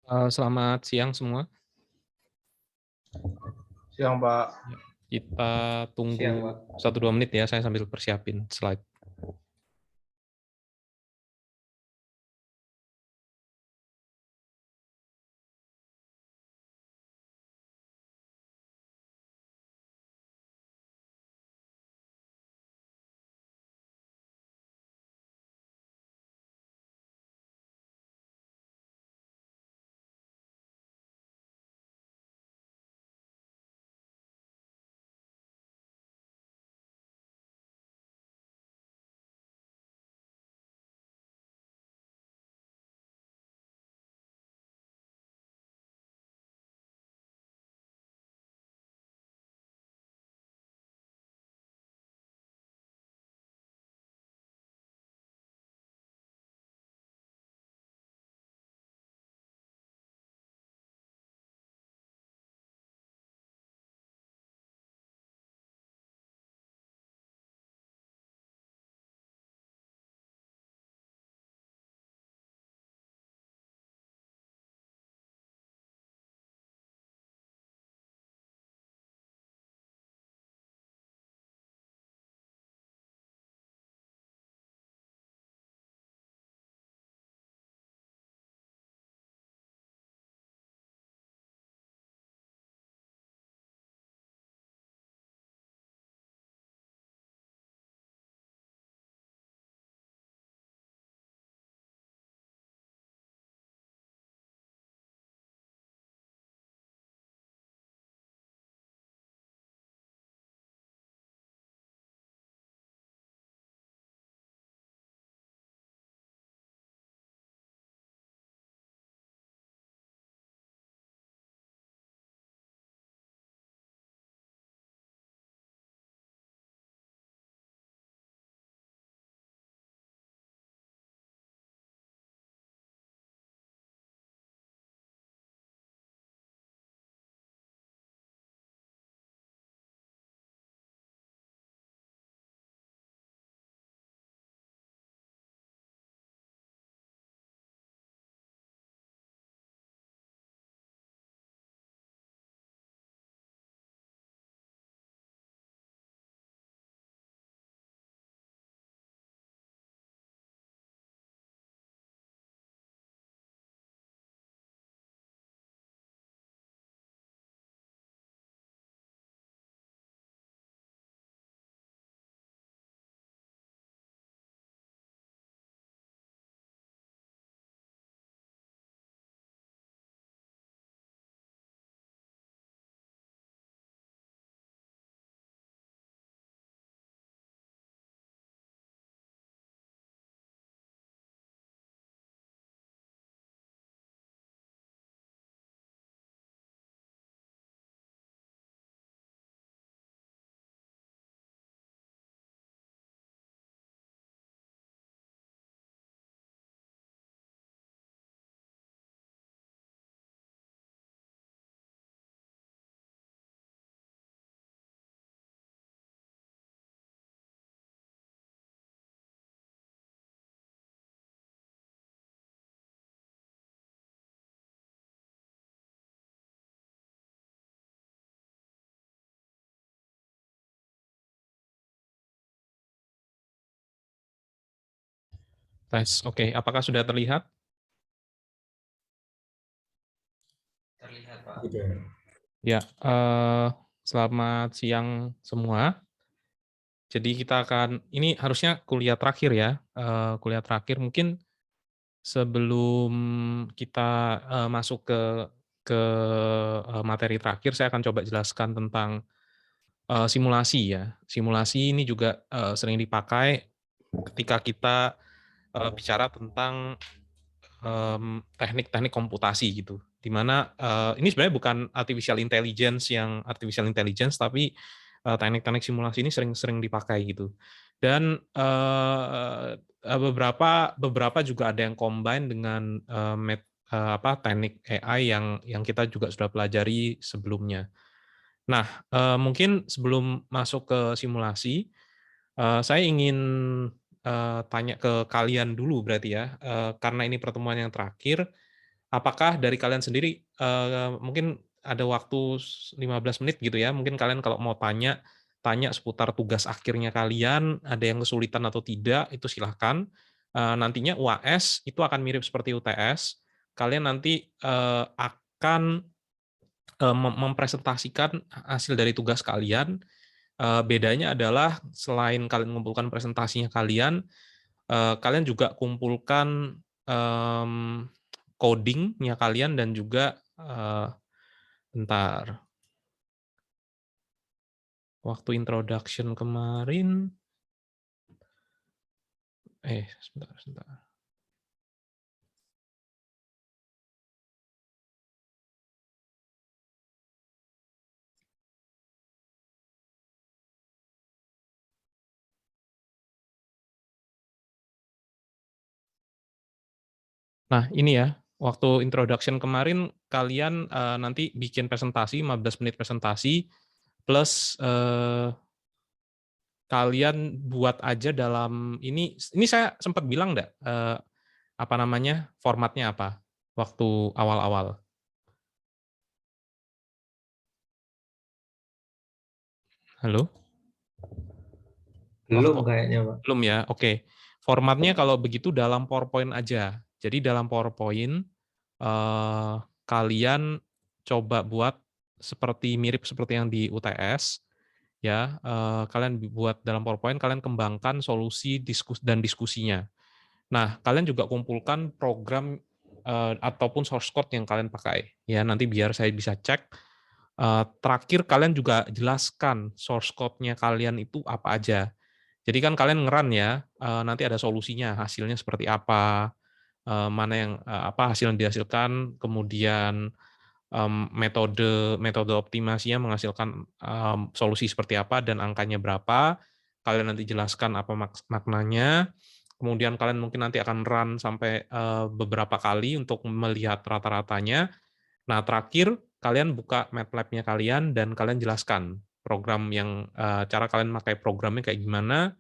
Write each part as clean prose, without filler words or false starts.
Selamat siang semua. Siang, Pak. Ya, kita tunggu Siang, Pak. 1-2 menit ya, saya sambil persiapin slide. Tes, oke. Apakah sudah terlihat? Terlihat, Pak. Ya, selamat siang semua. Jadi kita akan, ini harusnya kuliah terakhir ya, kuliah terakhir. Mungkin sebelum kita masuk ke materi terakhir, saya akan coba jelaskan tentang simulasi ya. Simulasi ini juga sering dipakai ketika kita bicara tentang teknik-teknik komputasi gitu. Di mana ini sebenarnya bukan artificial intelligence, tapi teknik-teknik simulasi ini sering dipakai gitu. Dan beberapa juga ada yang combine dengan teknik AI yang kita juga sudah pelajari sebelumnya. Nah, mungkin sebelum masuk ke simulasi, saya ingin tanya ke kalian dulu berarti ya, karena ini pertemuan yang terakhir, apakah dari kalian sendiri, mungkin ada waktu 15 menit gitu ya, mungkin kalian kalau mau tanya seputar tugas akhirnya kalian, ada yang kesulitan atau tidak, itu silahkan. Nantinya UAS itu akan mirip seperti UTS, kalian nanti, akan, mempresentasikan hasil dari tugas kalian, bedanya adalah selain kalian mengumpulkan presentasinya kalian, kalian juga kumpulkan, coding-nya kalian dan juga, bentar, waktu introduction kemarin sebentar. Nah, ini ya, waktu introduction kemarin kalian, nanti bikin presentasi, 15 menit presentasi, plus, kalian buat aja dalam ini saya sempat bilang nggak, apa namanya, formatnya apa, waktu awal-awal? Halo? Belum Waktu kayaknya, Pak. belum ya? Oke. Formatnya kalau begitu dalam PowerPoint aja. Jadi dalam PowerPoint, kalian coba buat mirip seperti yang di UTS, ya, kalian buat dalam PowerPoint, kalian kembangkan solusi dan diskusinya. Nah, kalian juga kumpulkan program, ataupun source code yang kalian pakai, ya, nanti biar saya bisa cek. Terakhir kalian juga jelaskan source code-nya kalian itu apa aja. Jadi kan kalian ngeran ya, nanti ada solusinya, hasilnya seperti apa, mana yang, hasil yang dihasilkan, kemudian, metode metode optimasinya menghasilkan, solusi seperti apa dan angkanya berapa, kalian nanti jelaskan apa maknanya, kemudian kalian mungkin nanti akan run sampai, beberapa kali untuk melihat rata-ratanya. Nah, terakhir kalian buka MATLAB-nya kalian dan kalian jelaskan program yang, cara kalian pakai programnya kayak gimana,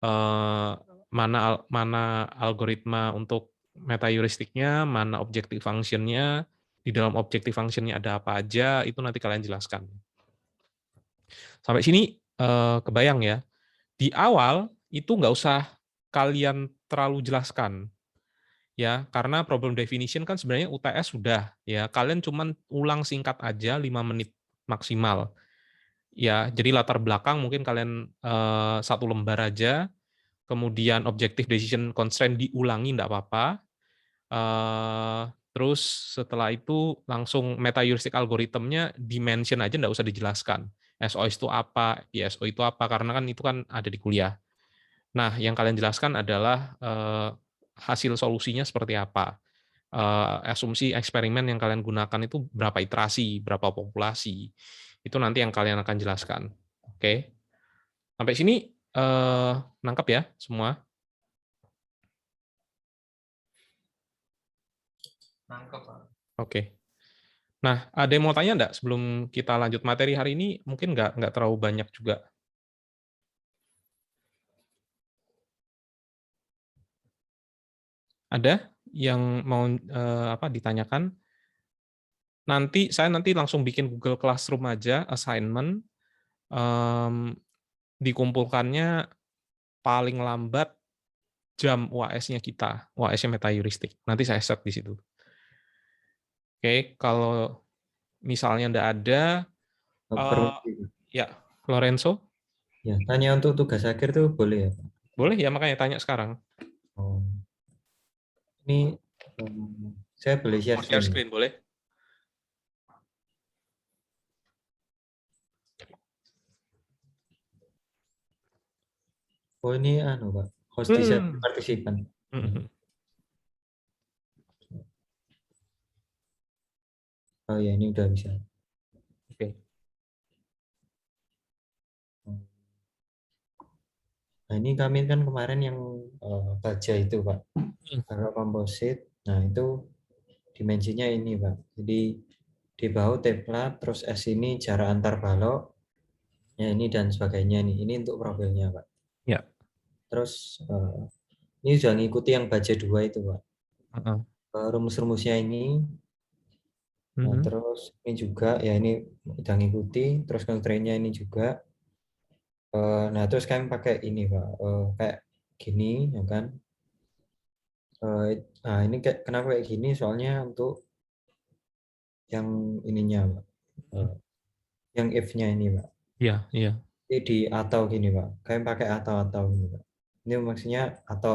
Eee, mana algoritma untuk meta heuristiknya, mana objective function-nya, di dalam objective function-nya ada apa aja, itu nanti kalian jelaskan. Sampai sini, kebayang ya? Di awal, itu nggak usah kalian terlalu jelaskan, ya, karena problem definition kan sebenarnya UTS sudah, ya, kalian cuman ulang singkat aja 5 menit maksimal, ya. Jadi latar belakang mungkin kalian, 1 lembar aja, kemudian objective decision constraint diulangi nggak apa-apa, terus setelah itu langsung meta heuristic algorithm-nya di-mention aja nggak usah dijelaskan. SOS itu apa, ISO itu apa, karena kan itu kan ada di kuliah. Nah, yang kalian jelaskan adalah, hasil solusinya seperti apa, asumsi eksperimen yang kalian gunakan itu berapa iterasi, berapa populasi, itu nanti yang kalian akan jelaskan. Oke, sampai sini, nangkep ya semua? Nangkep, Pak. Oke. Nah, ada yang mau tanya enggak sebelum kita lanjut materi hari ini? Mungkin nggak terlalu banyak juga. Ada yang mau, ditanyakan? Saya nanti langsung bikin Google Classroom aja, assignment, mmm, dikumpulkannya paling lambat jam UAS-nya kita, UAS-nya meta heuristik. Nanti saya set di situ. Oke, kalau misalnya nggak ada, eee, Permisi, Pak. ya, Lorenzo? Ya, tanya untuk tugas akhir tuh boleh ya, Pak? Boleh ya, makanya tanya sekarang. Oh, ini saya boleh share Mau share screen, Pak? screen boleh? Oh, ini anu, Pak. Host disabled Hmm, partisipan. mhm. Oh ya, ini udah bisa. Oke. Nah, ini kami kan kemarin yang baja itu, Pak. Hmm. Kalau komposit, nah itu dimensinya ini, Pak. Jadi di bahu teplat, terus S ini jarak antar balok, ya ini dan sebagainya nih. Ini untuk profilnya, Pak. Ya. Terus ini sudah ngikuti yang baja 2 itu, Pak. Heeh. rumus-rumusnya ini. Nah, Mhm. terus ini juga ya ini udah ngikuti, terus constraint-nya ini juga. Nah, terus kami pakai ini Pak, kayak gini ya kan. Nah, ini kayak kenapa kayak gini? Soalnya untuk yang ininya Pak, Mhm. yang if-nya ini Pak. Iya, iya. Ini di atau gini Pak. Kami pakai atau gini Pak. Ini maksudnya atau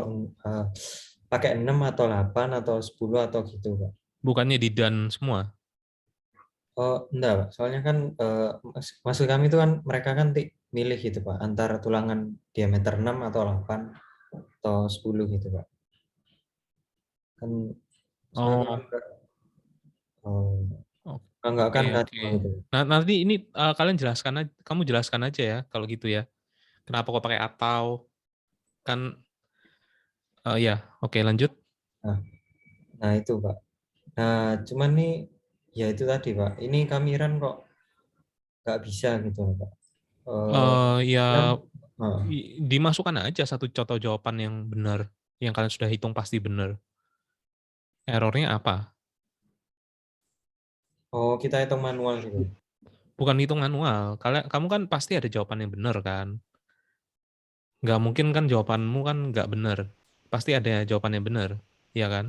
pakai 6 atau 8 atau 10 atau gitu Pak. Bukannya di dan semua? Oh, enggak, Pak. Soalnya kan maksud kami itu kan mereka kan milih gitu, Pak, antara tulangan diameter 6 atau 8 atau 10 gitu, Pak. Kan soalnya kan Oh, oh, enggak oke, kan oke. kacau gitu. Nah, nanti ini kalian jelaskan aja, kamu jelaskan aja ya kalau gitu ya. Kenapa kok pakai atau? Kan ya, oke lanjut. Nah, nah itu, Pak. Nah, cuman nih ya itu tadi, Pak. Ini kamiran kok nggak bisa gitu, Pak. Ya Kan eh, dimasukkan aja satu contoh jawaban yang benar, yang kalian sudah hitung pasti benar. Errornya apa? oh kita hitung manual gitu. Bukan hitung manual. Kamu kan pasti ada jawaban yang benar kan? Nggak mungkin kan jawabanmu kan nggak benar. Pasti ada jawaban yang benar, ya kan?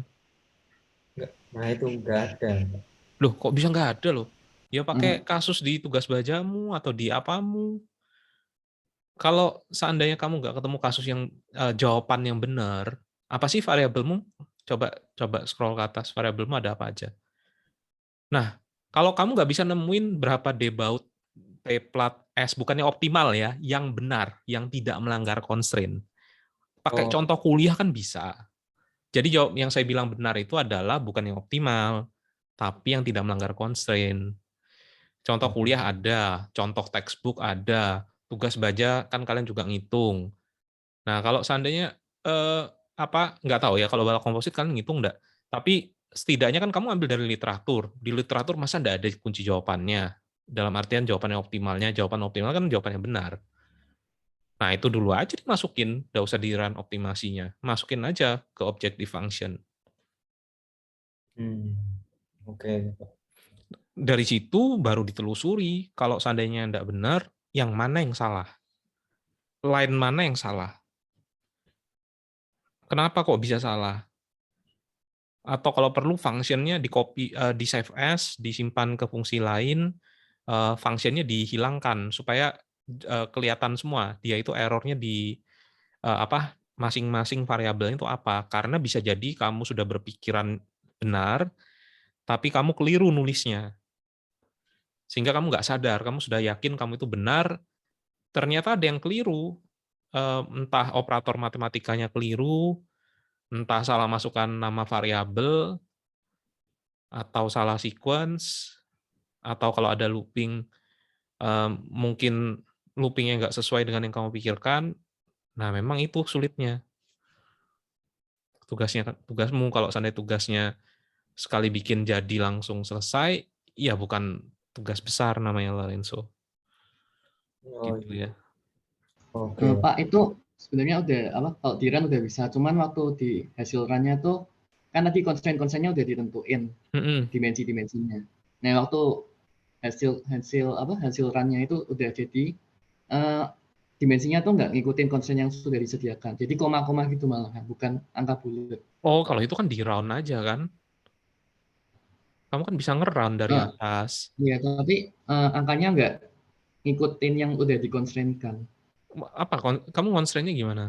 Nggak, nah itu nggak ada. Pak. Loh, kok bisa nggak ada loh? Ya pakai Hmm. kasus di tugas bajamu atau di apamu. Kalau seandainya kamu nggak ketemu kasus yang jawaban yang benar, apa sih variabelmu? Coba coba scroll ke atas, variabelmu ada apa aja? Nah, kalau kamu nggak bisa nemuin berapa debaut P plat S, bukannya optimal ya, yang benar, yang tidak melanggar constraint. Pakai Oh, contoh kuliah kan bisa. Jadi jawab yang saya bilang benar itu adalah bukan yang optimal, tapi yang tidak melanggar constraint. Contoh kuliah ada, contoh textbook ada, tugas baja kan kalian juga ngitung. Nah, kalau seandainya nggak tahu ya kalau balap komposit kalian ngitung nggak? Tapi setidaknya kan kamu ambil dari literatur. Di literatur masa nggak ada kunci jawabannya. Dalam artian jawaban yang optimalnya, jawaban optimal kan jawaban yang benar. Nah, itu dulu aja dimasukin, nggak usah di run optimasinya. Masukin aja ke objective function. hmm, oke, Pak. Dari situ baru ditelusuri, kalau seandainya nggak benar, yang mana yang salah? Line mana yang salah? Kenapa kok bisa salah? Atau kalau perlu functionnya di copy, di save as, disimpan ke fungsi lain, functionnya dihilangkan supaya kelihatan semua dia itu errornya di masing-masing variabel itu apa. Karena bisa jadi kamu sudah berpikiran benar, tapi kamu keliru nulisnya. Sehingga kamu nggak sadar, kamu sudah yakin kamu itu benar, ternyata ada yang keliru. Entah operator matematikanya keliru, entah salah masukkan nama variabel, atau salah sequence, atau kalau ada looping, mungkin loopingnya nggak sesuai dengan yang kamu pikirkan. Nah, memang itu sulitnya. Tugasmu kalau seandainya tugasnya sekali bikin jadi langsung selesai, ya bukan tugas besar namanya Lorenzo. Oh Gitu iya, ya. oke. Pak itu sebenarnya udah apa? Kalau di run udah bisa, cuman waktu di hasil runnya tuh kan tadi constraint-constraintnya udah ditentuin Mm-mm. dimensi-dimensinya. Nah waktu hasil hasil apa hasil runnya itu udah jadi eh, dimensinya tuh nggak ngikutin constraint yang sudah disediakan. Jadi koma-koma gitu malah, bukan angka bulat. Oh, kalau itu kan di round aja kan. Kamu kan bisa nge-round dari Eh, atas. ya, tapi angkanya nggak ngikutin yang udah dikonstrainkan. Apa? Kamu constraint-nya gimana?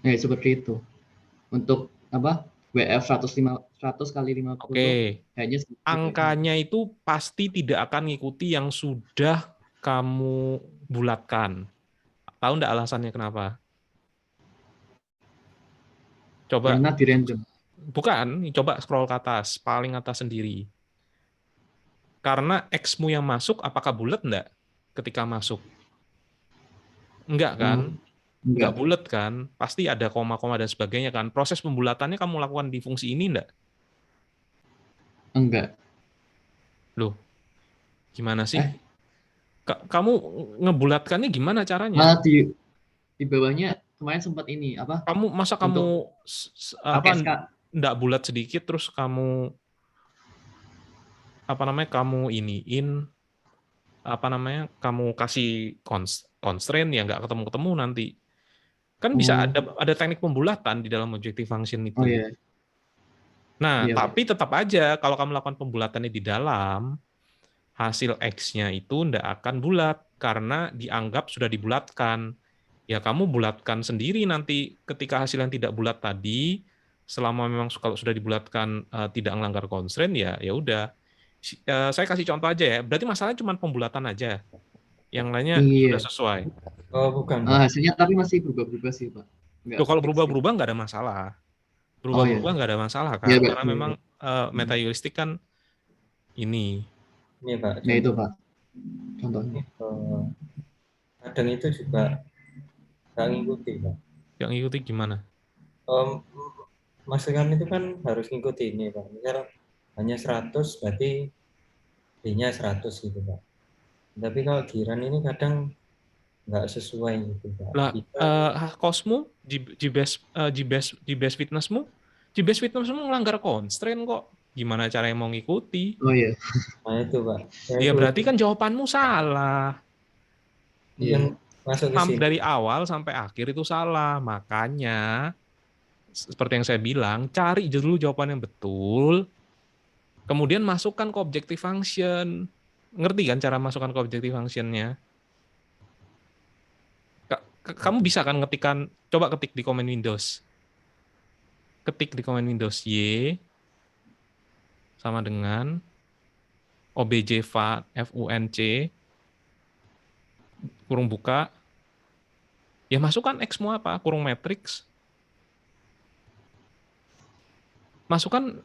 Nah, seperti itu. Untuk apa? WF 100 kali 50 Oke. hanya segitu kayaknya. Angkanya itu pasti tidak akan ngikuti yang sudah kamu bulatkan. Tahu nggak alasannya kenapa? Coba, Karena di random. bukan, coba scroll ke atas, paling atas sendiri. Karena X-mu yang masuk, apakah bulat nggak ketika masuk? Enggak kan? Oh, Enggak enggak, bulat kan? Pasti ada koma-koma dan sebagainya kan? Proses pembulatannya kamu lakukan di fungsi ini enggak? enggak. Loh, gimana sih? Eh, Kamu ngebulatkannya gimana caranya? malah di bawahnya kemarin sempat ini apa? Masa kamu Untuk apa pakai SK. nggak bulat sedikit terus kamu kamu iniin kamu kasih constraint ya nggak ketemu nanti. Kan bisa Oh, ada teknik pembulatan di dalam objective function oh itu. ya, Nah, iya Pak. tapi tetap aja kalau kamu lakukan pembulatannya di dalam, hasil X-nya itu tidak akan bulat karena dianggap sudah dibulatkan. Ya kamu bulatkan sendiri nanti ketika hasil yang tidak bulat tadi, selama memang kalau sudah dibulatkan tidak melanggar constraint ya ya udah. Saya kasih contoh aja ya. Berarti masalahnya cuma pembulatan aja. Yang lainnya sudah Iya. sesuai. Oh, bukan, Pak. Hasilnya tapi masih berubah-berubah sih Pak. Nggak Loh, kalau fix gitu. berubah-berubah nggak ada masalah. Oh ya, Berubah-berubah nggak ada masalah ya kan? Pak. Karena Iya, memang iya. meta heuristik kan ini. Ini, Pak, Nah itu contoh. Pak contohnya. Kadang itu juga nggak ngikuti, Pak. Yang ikuti gimana? Em, Masukan itu kan harus ngikuti ini, Pak. Misal hanya 100, berarti B-nya 100 gitu, Pak. Tapi kalau giran ini kadang nggak sesuai gitu, Pak. Lah, Bisa, kosmu, GBase fitnessmu melanggar constraint kok. Gimana caranya mau ngikuti? Oh iya, nah itu, Pak. Saya Ya itu berarti kan jawabanmu salah. iya. yang masuk ke sini. Dari awal sampai akhir itu salah. Makanya, seperti yang saya bilang, cari dulu jawaban yang betul, kemudian masukkan ke objective function. Ngerti kan cara masukkan ke objective function-nya? Kamu bisa kan coba ketik di command Windows. Ketik di command Windows Y sama dengan obj func kurung buka, ya masukkan X-mu apa, kurung matrix, masukkan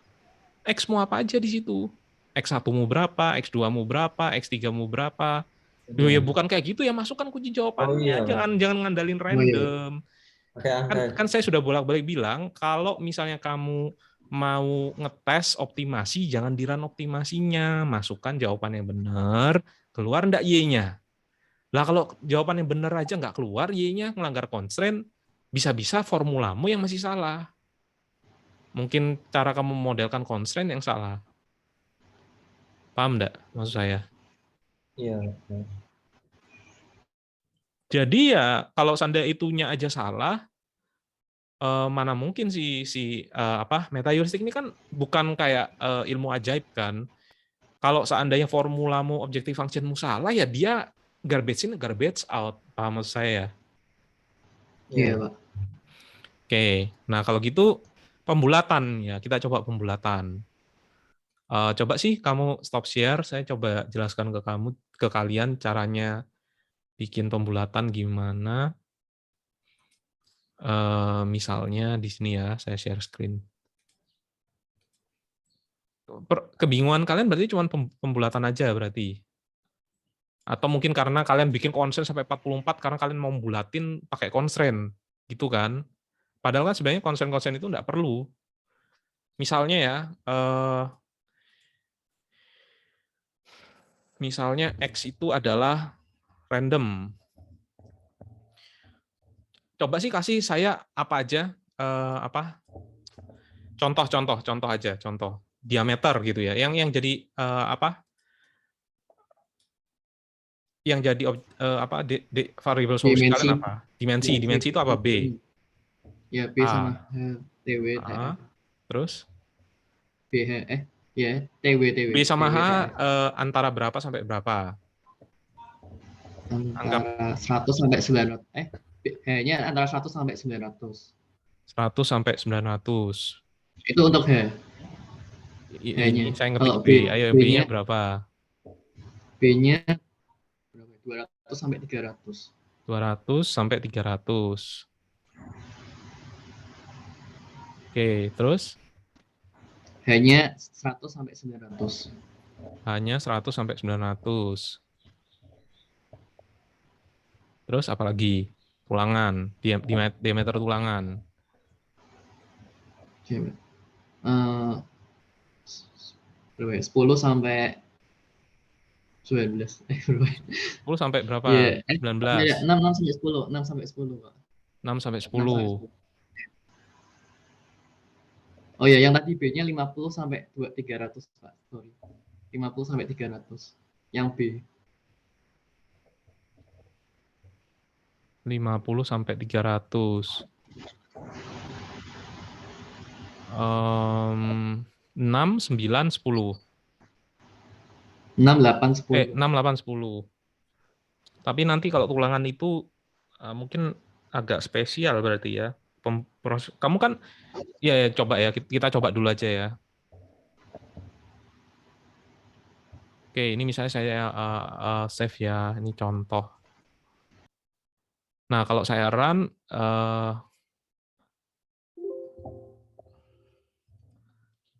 X-mu apa aja di situ. X1-mu berapa, X2-mu berapa, X3-mu berapa. Loh, ya bukan kayak gitu ya, masukkan kunci Oh iya, jawabannya, Pak. jangan ngandalin Oh iya. random. Pakai angka. Kan saya sudah bolak-balik bilang, kalau misalnya kamu mau ngetes optimasi, jangan di-run optimasinya, masukkan jawaban yang benar, keluar enggak Y-nya. Lah kalau jawaban yang benar aja nggak keluar, Y-nya melanggar constraint, bisa-bisa formulamu yang masih salah. Mungkin cara kamu memodelkan constraint yang salah. Paham nggak maksud saya? Iya. Jadi ya kalau seandainya itunya aja salah, mana mungkin meta heuristik ini kan bukan kayak ilmu ajaib kan. Kalau seandainya formulamu objective functionmu salah ya dia garbage in garbage out. Paham maksud saya ya? Iya Pak. Oke. Nah, kalau gitu pembulatan ya, kita coba pembulatan. Coba sih kamu stop share, saya coba jelaskan ke kalian caranya bikin pembulatan gimana. Misalnya di sini ya, saya share screen. Kebingungan kalian berarti cuma pembulatan aja berarti. Atau mungkin karena kalian bikin constraint sampai 44 karena kalian mau bulatin pakai constraint, gitu kan. Padahal kan sebenarnya constraint-constraint itu nggak perlu. Misalnya ya, misalnya X itu adalah random. Coba sih kasih saya apa aja, contoh aja, contoh diameter gitu ya. Yang jadi yang jadi variable solusi Dimensi. kalian apa? Dimensi itu apa? B. Ya B sama A. TW. Terus? Ya TW. B sama H antara berapa sampai berapa? Antara 100 sampai 900. H-nya antara 100 sampai 900. 100 sampai 900. Itu untuk H. Ini saya ngetik Kalau B. Ayo B-nya berapa? B-nya 200 sampai 300. 200 sampai 300. Oke, terus? Hanya 100 sampai 900. Hanya 100 sampai 900. Terus apalagi? Tulangan, diameter tulangan. 10 sampai 19. 10 sampai berapa? Yeah. 19. 6 sampai 10. 6 sampai 10, Pak. 6 sampai 10. Oh ya, yang tadi B-nya 50 sampai 300, Pak. Sorry. 50 sampai 300. Yang B. 50 sampai 300. 6, 9, 10. 6, 8, 10. 6, 8, 10. Tapi nanti kalau tulangan itu mungkin agak spesial berarti ya. Kamu kan, ya coba ya, kita coba dulu aja ya. Oke, ini misalnya saya save ya, ini contoh. Nah, kalau saya run,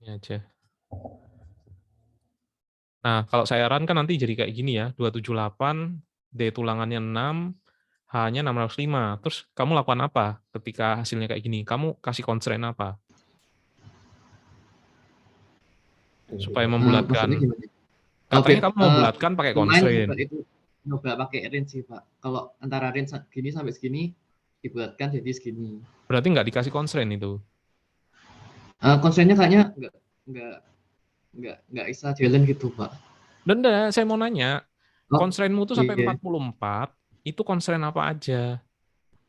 ini aja. Nah, kalau saya run kan nanti jadi kayak gini ya, 278, D tulangannya 6, H-nya 605. Terus kamu lakukan apa ketika hasilnya kayak gini? Kamu kasih constraint apa? Supaya Maksudnya membulatkan. gimana? Katanya kamu membulatkan pakai Lumayan sih, constraint. Pak, itu nyoba pakai range sih, Pak. Kalau antara range gini sampai segini dibuatkan jadi segini. Berarti nggak dikasih constraint itu? Constraint-nya kayaknya nggak bisa jalan gitu, Pak. Dan saya mau nanya, Oh, constraint-mu itu sampai iya. 44, itu constraint apa aja?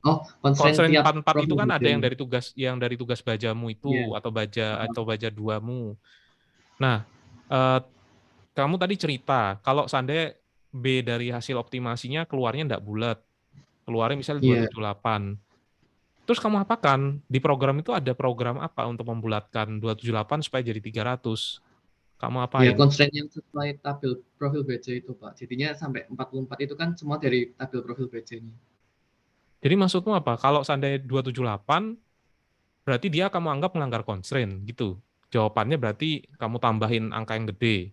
Oh, constraint Constraint tiap 44 itu profil kan ada baja. yang dari tugas bajamu Iya. itu atau baja 2-mu. Nah, kamu tadi cerita kalau seandainya B dari hasil optimasinya keluarnya enggak bulat. Keluarnya misalnya Iya. 278. Terus kamu apakan? Di program itu ada program apa untuk membulatkan 278 supaya jadi 300? Kamu Ya, apain? constraint yang sesuai tabel profil baja itu, Pak. Jadinya sampai 44 itu kan semua dari tabel profil bajanya. Jadi maksudmu apa? Kalau seandainya 278, berarti dia kamu anggap melanggar constraint, gitu. Jawabannya berarti kamu tambahin angka yang gede.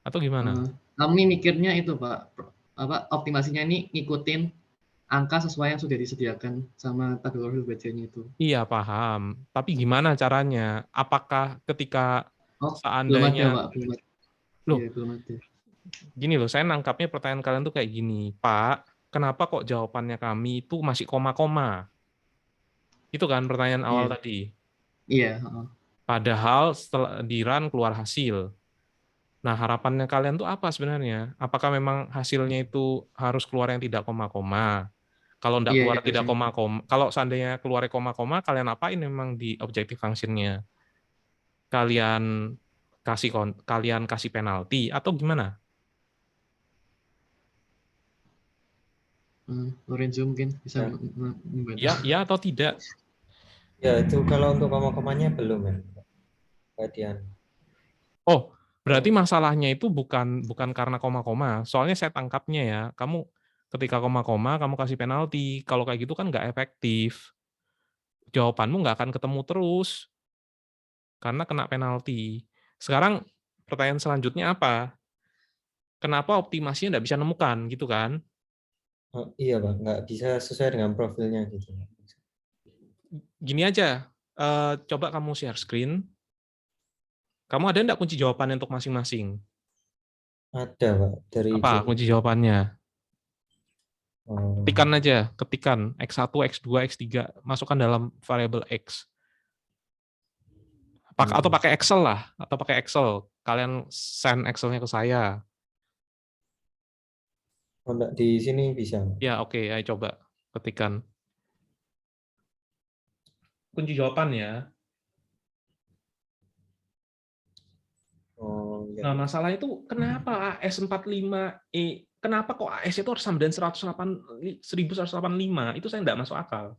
Atau gimana? Kami mikirnya itu, Pak, optimasinya ini ngikutin angka sesuai yang sudah disediakan sama tabel profil bajanya itu. Iya, paham. Tapi gimana caranya? Apakah ketika Oh, belum ada, seandainya, Pak, belum ada. loh, Iya, belum ada. gini loh, saya nangkapnya pertanyaan kalian tuh kayak gini, Pak, kenapa kok jawabannya kami itu masih koma-koma? Itu kan pertanyaan awal Iya, tadi. iya, heeh. Padahal setelah di run keluar hasil. Nah, harapannya kalian tuh apa sebenarnya? Apakah memang hasilnya itu harus keluar yang tidak koma-koma? Kalau enggak Iya, keluar iya, tidak harusnya. koma-koma, kalau seandainya keluar koma-koma, kalian apain memang di objective function-nya? Kalian kasih penalti atau gimana? Lorenzo mungkin bisa Ya, membantu. Ya atau tidak? ya itu kalau untuk koma-komanya belum ya, Mbak Dian. Oh, berarti Oh, masalahnya itu bukan karena koma-koma. Soalnya saya tangkapnya ya, kamu ketika koma-koma kamu kasih penalti. Kalau kayak gitu kan nggak efektif. Jawabanmu nggak akan ketemu terus karena kena penalti. Sekarang pertanyaan selanjutnya apa? Kenapa optimasinya nggak bisa nemukan gitu kan? oh, iya Pak, nggak bisa sesuai dengan profilnya gitu. Gini aja, coba kamu share screen. Kamu ada nggak kunci jawabannya untuk masing-masing? Ada Pak, dari Apa Zoom. kunci jawabannya? Oh, Ketikan aja, ketikan X1, X2, X3, masukkan dalam variabel X. Atau pakai Excel lah, atau pakai Excel. Kalian send Excelnya ke saya. oh, enggak, di sini bisa. Ya oke, ayo coba ketikan. Kunci jawaban ya. Oh, ya. Nah masalah itu kenapa AS45E, kenapa kok AS itu harus sama dengan 1185? Itu saya nggak masuk akal.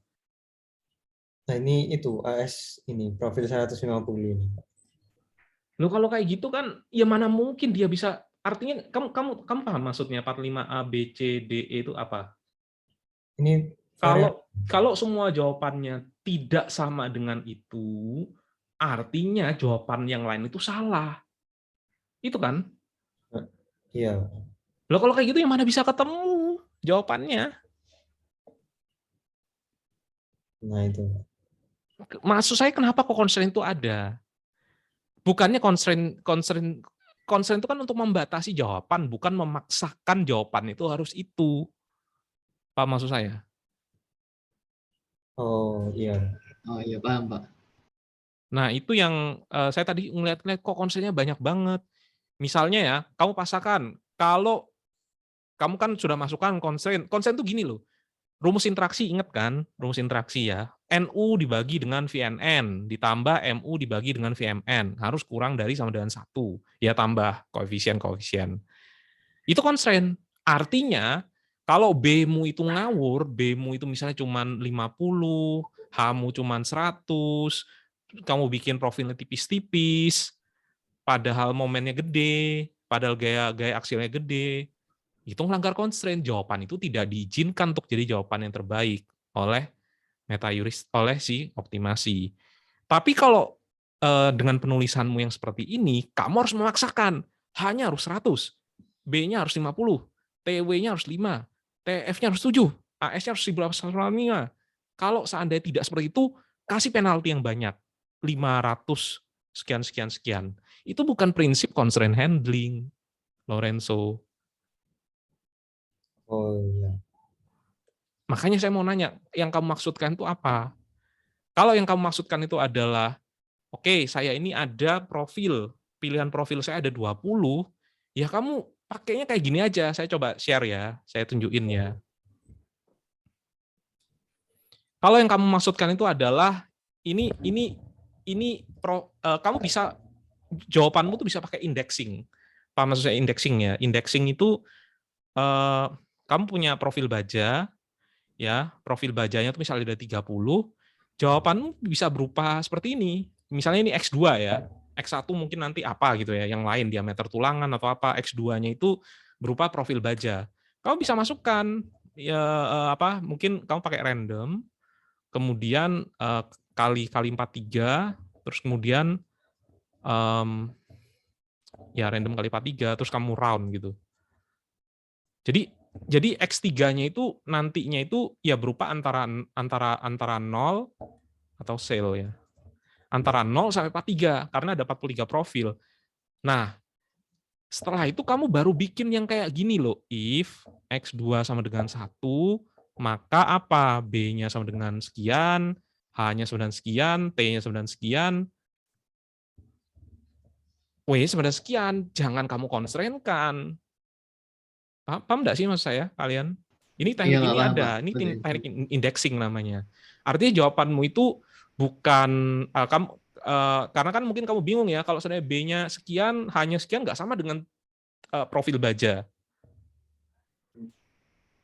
Nah ini itu AS ini profil 150 ini. Loh kalau kayak gitu kan, ya mana mungkin dia bisa, artinya kamu paham maksudnya 45A, B, C, D, E itu apa? Ini varian. Kalau semua jawabannya tidak sama dengan itu, artinya jawaban yang lain itu salah. Itu kan? Iya. Loh kalau kayak gitu yang mana bisa ketemu jawabannya? Nah itu. Maksud saya kenapa kok constraint itu ada? Bukannya constraint itu kan untuk membatasi jawaban, bukan memaksakan jawaban itu harus itu. Apa maksud saya? Oh iya. Oh iya, paham, Pak. Nah, itu yang saya tadi ngeliat-ngeliat kok konsennya banyak banget. Misalnya ya, kamu pasakan, kalau kamu kan sudah masukkan konsen tuh gini loh, rumus interaksi inget kan? Rumus interaksi ya. NU dibagi dengan VNN, ditambah MU dibagi dengan VMN, harus kurang dari sama dengan 1. Ya tambah koefisien-koefisien. Itu constraint. Artinya, kalau B-mu itu ngawur, B-mu itu misalnya cuma 50, H-mu cuma 100, kamu bikin profilnya tipis-tipis, padahal momennya gede, padahal gaya aksilnya gede, itu melanggar constraint. Jawaban itu tidak diizinkan untuk jadi jawaban yang terbaik oleh oleh si optimasi. Tapi kalau dengan penulisanmu yang seperti ini, kamu harus memaksakan H-nya harus 100, B-nya harus 50, TW-nya harus 5, TF-nya harus 7, AS-nya harus 1105. Kalau seandainya tidak seperti itu, kasih penalti yang banyak, 500 sekian sekian sekian. Itu bukan prinsip constraint handling, Lorenzo. Oh iya. Makanya saya mau nanya, yang kamu maksudkan itu apa? Kalau yang kamu maksudkan itu adalah, oke, saya ini ada profil, pilihan profil saya ada 20, ya kamu pakainya kayak gini aja. Saya coba share ya, saya tunjukin ya. Kalau yang kamu maksudkan itu adalah kamu bisa, jawabanmu tuh bisa pakai indexing. Apa maksud saya indexing ya? Indexing itu kamu punya profil baja, ya, profil bajanya itu misalnya ada 30, jawabanmu bisa berupa seperti ini. Misalnya ini X2 ya, X1 mungkin nanti apa gitu ya, yang lain diameter tulangan atau apa, X2-nya itu berupa profil baja. Kamu bisa masukkan ya mungkin kamu pakai random, kemudian kali 43, terus kemudian ya random kali 43, terus kamu round gitu. Jadi X3-nya itu nantinya itu ya berupa antara 0 atau sale ya. Antara 0 sampai 43 karena ada 43 profil. Nah, setelah itu kamu baru bikin yang kayak gini loh. If X2 sama dengan 1, maka apa? B-nya sama dengan sekian, H-nya sama dengan sekian, T-nya sama dengan sekian, W sama dengan sekian. Jangan kamu constraint-kan. Paham nggak sih maksud saya kalian? Ini Iya, teknik Pak, ini paham, Pak. ada, ini Betul. teknik indexing namanya. Artinya jawabanmu itu bukan karena kan mungkin kamu bingung ya, kalau seandainya B-nya sekian, H-nya sekian nggak sama dengan profil baja.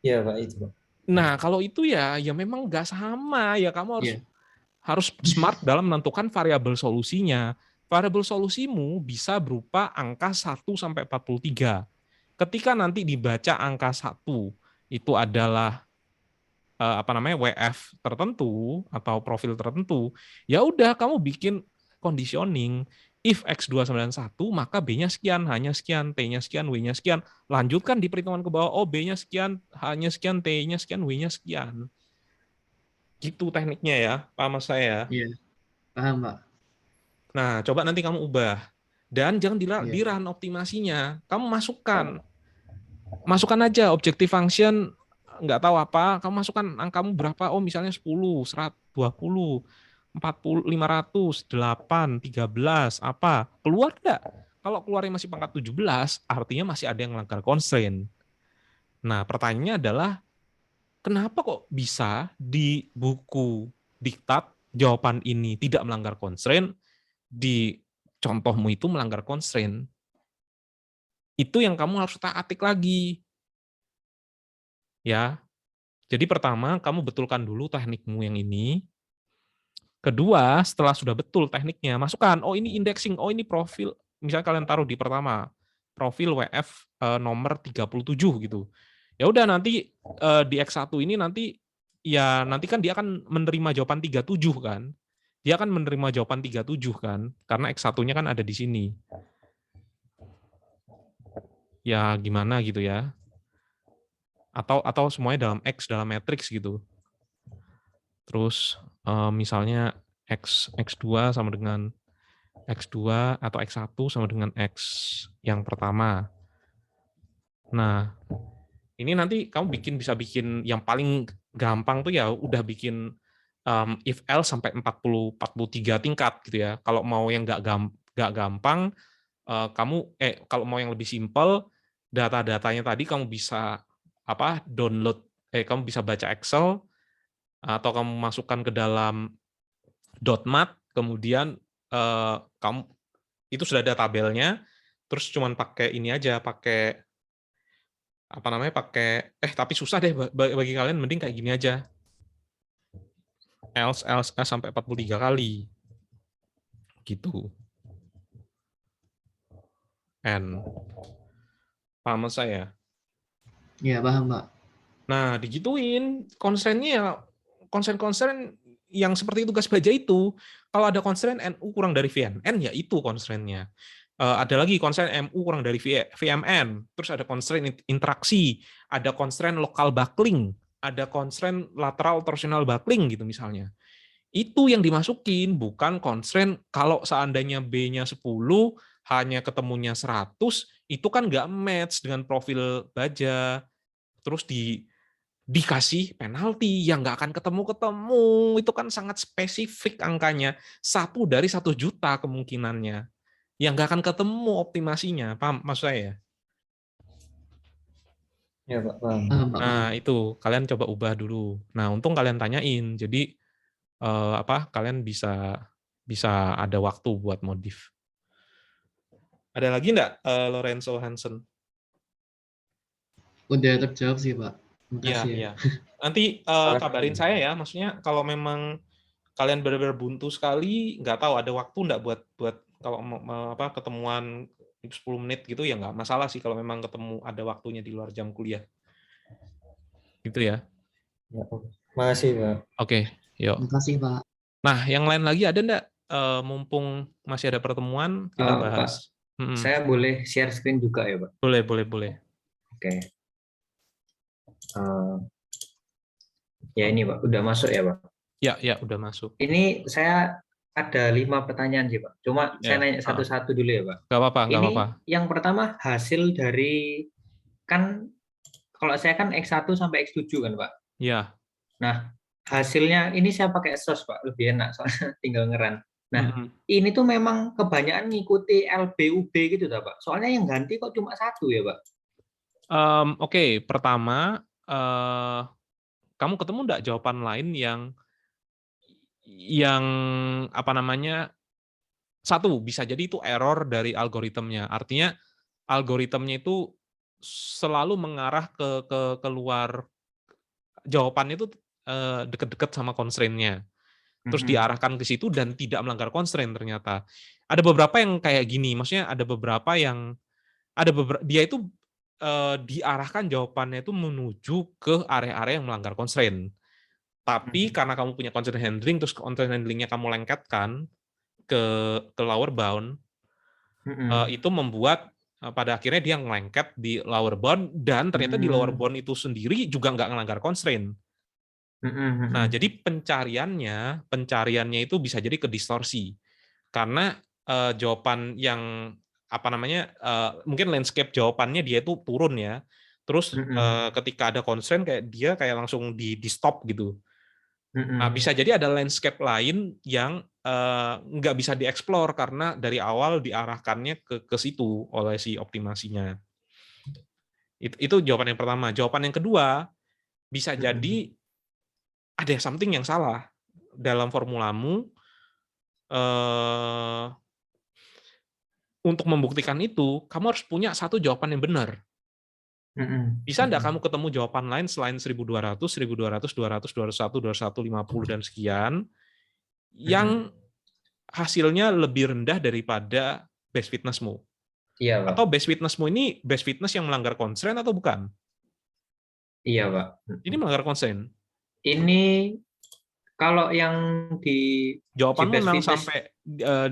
Iya Pak, itu Pak. Nah, kalau itu ya memang nggak sama ya, kamu Iya. harus smart dalam menentukan variabel solusinya. Variabel solusimu bisa berupa angka 1 sampai 43. Ketika nanti dibaca angka 1 itu adalah WF tertentu atau profil tertentu, ya udah kamu bikin conditioning. If X2 sama dengan 1, maka B-nya sekian, H-nya sekian, T-nya sekian, W-nya sekian. Lanjutkan di perhitungan ke bawah, oh B-nya sekian, H-nya sekian, T-nya sekian, W-nya sekian. Gitu tekniknya ya, paham saya. Iya, paham, Pak. Nah, coba nanti kamu ubah. Dan jangan Iya. dirun optimasinya. Kamu masukkan aja objective function, nggak tahu apa, kamu masukkan angkamu berapa, oh misalnya 10, 100, 20, 40, 500, 8, 13, apa, keluar nggak? Kalau keluarnya masih pangkat 17, artinya masih ada yang melanggar constraint. Nah, pertanyaannya adalah, kenapa kok bisa di buku diktat jawaban ini tidak melanggar constraint, di contohmu itu melanggar constraint? Itu yang kamu harus atik lagi. Ya, jadi pertama, kamu betulkan dulu teknikmu yang ini. Kedua, setelah sudah betul tekniknya, masukkan, oh ini indexing, oh ini profil. Misalnya kalian taruh di pertama, profil WF nomor 37 gitu. Ya udah nanti di X1 ini nanti kan dia akan menerima jawaban 37 kan. Dia akan menerima jawaban 37 kan, karena X1-nya kan ada di sini. Ya gimana gitu ya. Atau semuanya dalam X, dalam matriks gitu. Terus misalnya X2 sama dengan X2 atau X1 sama dengan X yang pertama. Nah, ini nanti kamu bisa bikin yang paling gampang tuh ya udah bikin if else sampai 43 tingkat gitu ya. Kalau mau yang nggak gampang, kalau mau yang lebih simpel, data-datanya tadi kamu bisa download, kamu bisa baca Excel atau kamu masukkan ke dalam .mat, kemudian kamu itu sudah ada tabelnya, terus cuman pakai ini aja, pakai tapi susah deh bagi kalian, mending kayak gini aja. Else sampai 43 kali. Gitu. Paham saya? Ya, paham, Pak. Nah, digituin constraint-nya, constraint yang seperti tugas baja itu. Kalau ada constraint NU kurang dari VNN, ya itu constraint-nya. Ada lagi constraint MU kurang dari VMN, terus ada constraint interaksi, ada constraint local buckling, ada constraint lateral torsional buckling gitu misalnya. Itu yang dimasukin, bukan constraint kalau seandainya B-nya 10, hanya ketemunya 100, itu kan nggak match dengan profil baja. Terus dikasih penalti yang nggak akan ketemu, itu kan sangat spesifik angkanya, 1 dari 1 juta kemungkinannya, yang nggak akan ketemu optimasinya, paham maksud saya? Ya, Pak, paham. Paham, Pak, paham. Nah itu kalian coba ubah dulu. Nah untung kalian tanyain, jadi kalian bisa ada waktu buat modif. Ada lagi nggak Lorenzo Hansen? Udah terjawab sih, Pak. Iya, Makasih ya. iya. Nanti kabarin saya ya, maksudnya kalau memang kalian benar-benar buntu sekali, nggak tahu ada waktu nggak buat kalau ketemuan 10 menit gitu ya nggak masalah sih kalau memang ketemu ada waktunya di luar jam kuliah. Gitu ya. Ya, makasih, Pak. Oke, yuk. Makasih, Pak. Nah, yang lain lagi ada nggak? Mumpung masih ada pertemuan, kita Pak, bahas. saya boleh share screen juga ya, Pak? Boleh. Oke. Ya ini, Pak, udah masuk ya, Pak? Ya, udah masuk. Ini saya ada 5 pertanyaan sih, Pak. Cuma Ya. saya nanya satu-satu dulu ya, Pak. Nggak apa-apa. Yang pertama hasil dari, kan kalau saya kan X1 sampai X7 kan, Pak? Ya. Nah, hasilnya ini saya pakai SOS, Pak. Lebih enak soalnya tinggal ngeran. Nah, ini tuh memang kebanyakan ngikuti LBUB gitu, Pak. Soalnya yang ganti kok cuma 1 ya, Pak? Oke, pertama, kamu ketemu nggak jawaban lain yang satu, bisa jadi itu error dari algoritmnya. Artinya algoritmnya itu selalu mengarah ke keluar, jawabannya itu dekat-dekat sama constraint-nya. Terus diarahkan ke situ dan tidak melanggar constraint ternyata. Ada beberapa yang kayak gini, maksudnya ada beberapa dia itu diarahkan jawabannya itu menuju ke area-area yang melanggar constraint. Tapi karena kamu punya constraint handling, terus constraint handlingnya kamu lengketkan ke lower bound, itu membuat pada akhirnya dia ngelengket di lower bound, dan ternyata di lower bound itu sendiri juga nggak ngelanggar constraint. Nah, jadi pencariannya itu bisa jadi ke distorsi. Karena jawaban yang mungkin landscape jawabannya dia itu turun ya. Terus ketika ada constraint dia langsung di stop gitu. Nah, bisa jadi ada landscape lain yang nggak bisa dieksplor karena dari awal diarahkannya ke situ oleh si optimasinya. Itu jawaban yang pertama. Jawaban yang kedua, bisa jadi ada something yang salah dalam formulamu. Untuk membuktikan itu, kamu harus punya satu jawaban yang benar. Bisa enggak kamu ketemu jawaban lain selain 1200, 1200, 200, 201, 201, 50, dan sekian, yang hasilnya lebih rendah daripada best fitness-mu? Iya, Pak. Atau best fitness-mu ini best fitness yang melanggar constraint atau bukan? Iya, Pak. Ini melanggar constraint. Ini kalau yang di jawabanmu best memang fitness, sampai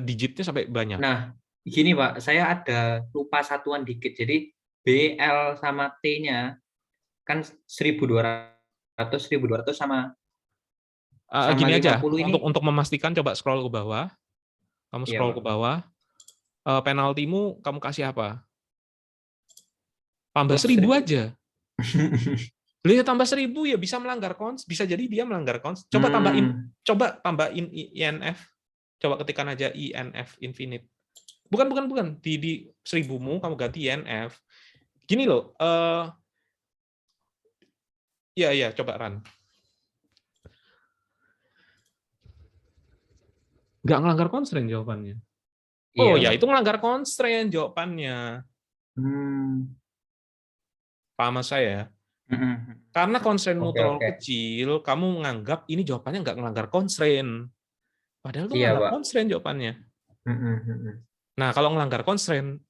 digitnya sampai banyak. Nah, gini Pak, saya ada lupa satuan dikit. Jadi BL sama T-nya kan 1200 sama Gini aja, 50 ini. untuk memastikan coba scroll ke bawah. Kamu scroll ke bawah. Penaltimu kamu kasih apa? Tambah 1000 aja. Beliau tambah 1000 ya bisa melanggar bisa jadi dia melanggar Coba tambahin INF. Coba ketikkan aja INF infinite. Bukan. Di 1000-mu kamu ganti INF. Gini loh, ya coba run. Nggak ngelanggar constraint jawabannya. Oh Iya, ya, Pak. itu ngelanggar constraint jawabannya. Paham mas saya? Karena constraint-mu Oke, terlalu oke. kecil, kamu menganggap ini jawabannya nggak ngelanggar constraint. Padahal itu Iya, ngelanggar Pak. constraint jawabannya. Nah, kalau ngelanggar constraint,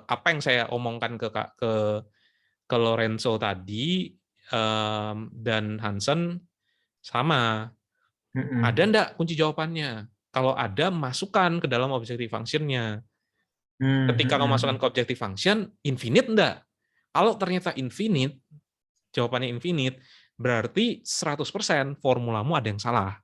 apa yang saya omongkan ke Lorenzo tadi dan Hansen sama. Ada enggak kunci jawabannya? Kalau ada, masukkan ke dalam objective function-nya. Ketika kamu masukkan ke objective function, infinite enggak? Kalau ternyata infinite, jawabannya infinite, berarti 100% formulamu ada yang salah.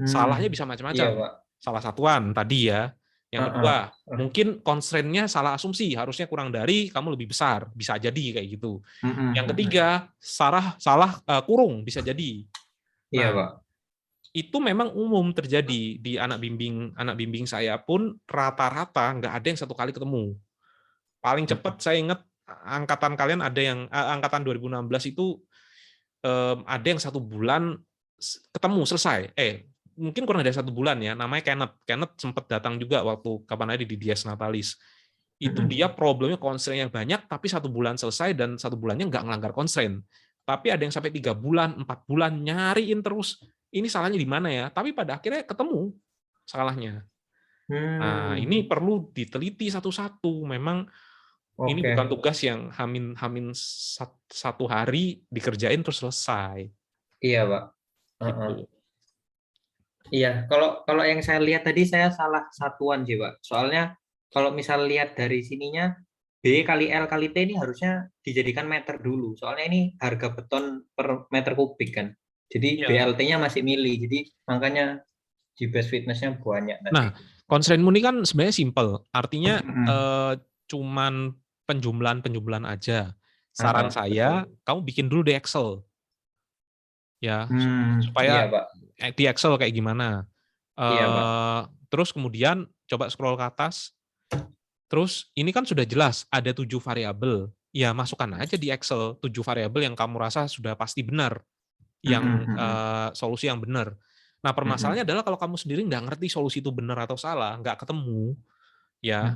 Salahnya bisa Iya, macam-macam. Pak. Salah satuan tadi ya. Yang kedua, mungkin constraint-nya salah asumsi, harusnya kurang dari, kamu lebih besar, bisa jadi kayak gitu. Yang ketiga, salah kurung, bisa jadi. Iya, Nah, Pak. itu memang umum terjadi di anak bimbing saya pun rata-rata nggak ada yang satu kali ketemu. Paling cepat saya ingat angkatan kalian ada yang angkatan 2016 itu ada yang 1 bulan ketemu selesai. Mungkin kurang dari 1 bulan ya. Namanya Kenneth. Kenneth sempat datang juga waktu kapan ada di Dies Natalis. Itu dia problemnya constraint yang banyak, tapi 1 bulan selesai dan 1 bulannya nggak ngelanggar constraint. Tapi ada yang sampai 3 bulan, 4 bulan nyariin terus. Ini salahnya di mana ya? Tapi pada akhirnya ketemu salahnya. Nah, ini perlu diteliti satu-satu. Memang ini Oke. bukan tugas yang hamin 1 hari dikerjain terus selesai. Iya, Pak. Gitu. Iya, kalau yang saya lihat tadi saya salah satuan sih, Pak. Soalnya kalau misal lihat dari sininya B kali L kali T ini harusnya dijadikan meter dulu. Soalnya ini harga beton per meter kubik kan. Jadi Ya. BLT-nya masih mili. Jadi makanya G-base fitness-nya banyak Nah, tadi. constraint-mu ini kan sebenarnya simple. Artinya cuman penjumlahan aja. Saran saya, Betul. kamu bikin dulu di Excel. Ya, Iya, supaya Pak. di Excel kayak gimana. Iya, Pak. Terus kemudian coba scroll ke atas. Terus ini kan sudah jelas ada 7 variabel. Ya, masukkan aja di Excel 7 variabel yang kamu rasa sudah pasti benar. Yang solusi yang benar. Nah, permasalahannya adalah kalau kamu sendiri nggak ngerti solusi itu benar atau salah, nggak ketemu, ya,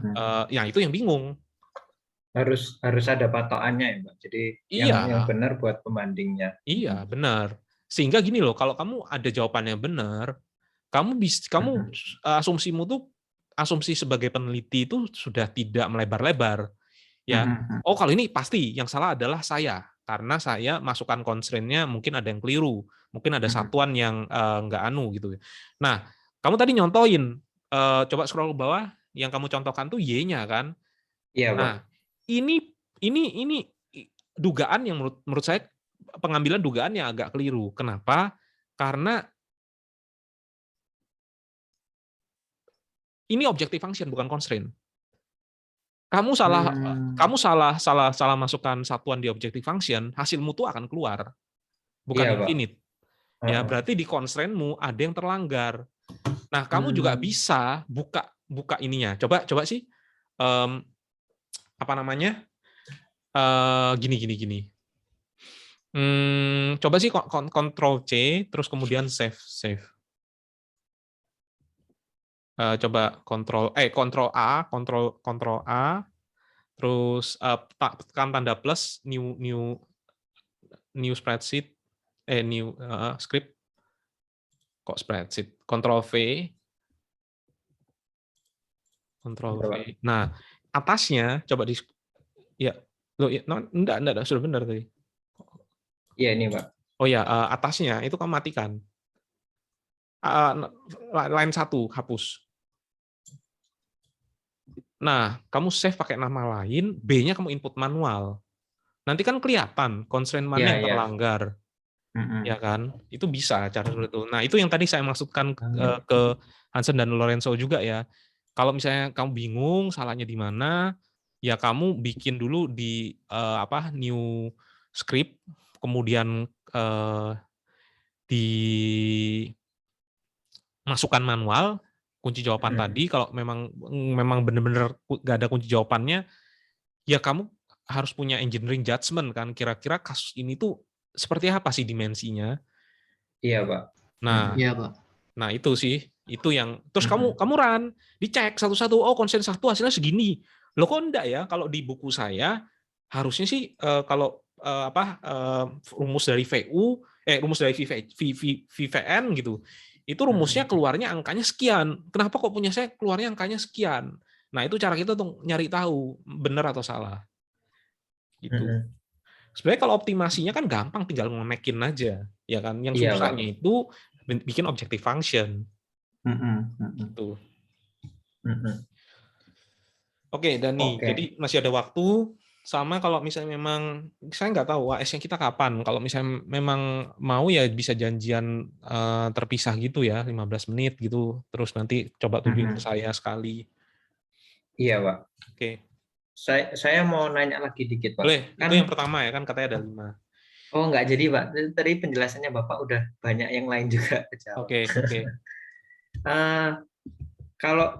itu yang bingung. Harus ada patokannya ya, Pak. Jadi yang Iya, benar buat pembandingnya. iya, benar. Sehingga gini loh, kalau kamu ada jawabannya benar, kamu asumsimu tuh asumsi sebagai peneliti itu sudah tidak melebar-lebar, ya. Oh, kalau ini pasti yang salah adalah saya, karena saya masukkan constraint-nya mungkin ada yang keliru, mungkin ada satuan yang nggak gitu. Nah, kamu tadi nyontoin, coba scroll ke bawah, yang kamu contohkan tuh Y-nya kan. Iya, Pak. Nah, ini dugaan yang menurut saya pengambilan dugaan yang agak keliru. Kenapa? Karena ini objective function bukan constraint. Kamu salah masukkan satuan di objective function, hasilmu tuh akan keluar, bukan Iya, Pak. infinite. Ya, berarti di constraint-mu ada yang terlanggar. Nah, kamu juga bisa buka ininya. Coba sih apa namanya? Gini. Coba sih Ctrl C terus kemudian save. Coba Ctrl A terus tekan tanda plus new spreadsheet new script kok spreadsheet Ctrl V. Nah, atasnya coba ya enggak sudah benar tadi. Iya, ini, Pak. Oh ya, atasnya itu kamu matikan. Line 1 hapus. Nah, kamu save pakai nama lain, B-nya kamu input manual. Nanti kan kelihatan constraint mana yang terlanggar. Ya kan? Itu bisa cara seperti itu. Nah, itu yang tadi saya maksudkan ke Hansen dan Lorenzo juga ya. Kalau misalnya kamu bingung salahnya di mana, ya kamu bikin dulu di new script, kemudian dimasukkan manual kunci jawaban tadi, kalau memang benar-benar nggak ada kunci jawabannya, ya kamu harus punya engineering judgment kan, kira-kira kasus ini tuh seperti apa sih dimensinya. Iya, Pak. Nah, Iya, Pak. nah itu sih, itu yang terus kamu run, dicek satu-satu, oh konsen satu hasilnya segini. Loh kok enggak ya? Kalau di buku saya harusnya sih kalau rumus dari rumus dari VVN gitu. Itu rumusnya keluarnya angkanya sekian. Kenapa kok punya saya keluarnya angkanya sekian? Nah, itu cara kita tuh nyari tahu benar atau salah. Gitu. Sebenarnya kalau optimasinya kan gampang, tinggal ngonekin aja, ya kan. Yang Iya, Pak. susahnya itu bikin objective function. Gitu. Oke, Dani. Oke. Jadi masih ada waktu. Sama kalau misalnya memang, saya nggak tahu AS-nya kita kapan. Kalau misalnya memang mau ya bisa janjian terpisah gitu ya, 15 menit gitu. Terus nanti coba tunjukin ke saya sekali. Iya, Pak. Oke. Saya mau nanya lagi dikit, Pak. Boleh, Kan, itu yang pertama ya kan katanya ada 5. oh, nggak jadi, Pak. Tadi penjelasannya Bapak udah banyak yang lain juga kejawab. Oke. Kalau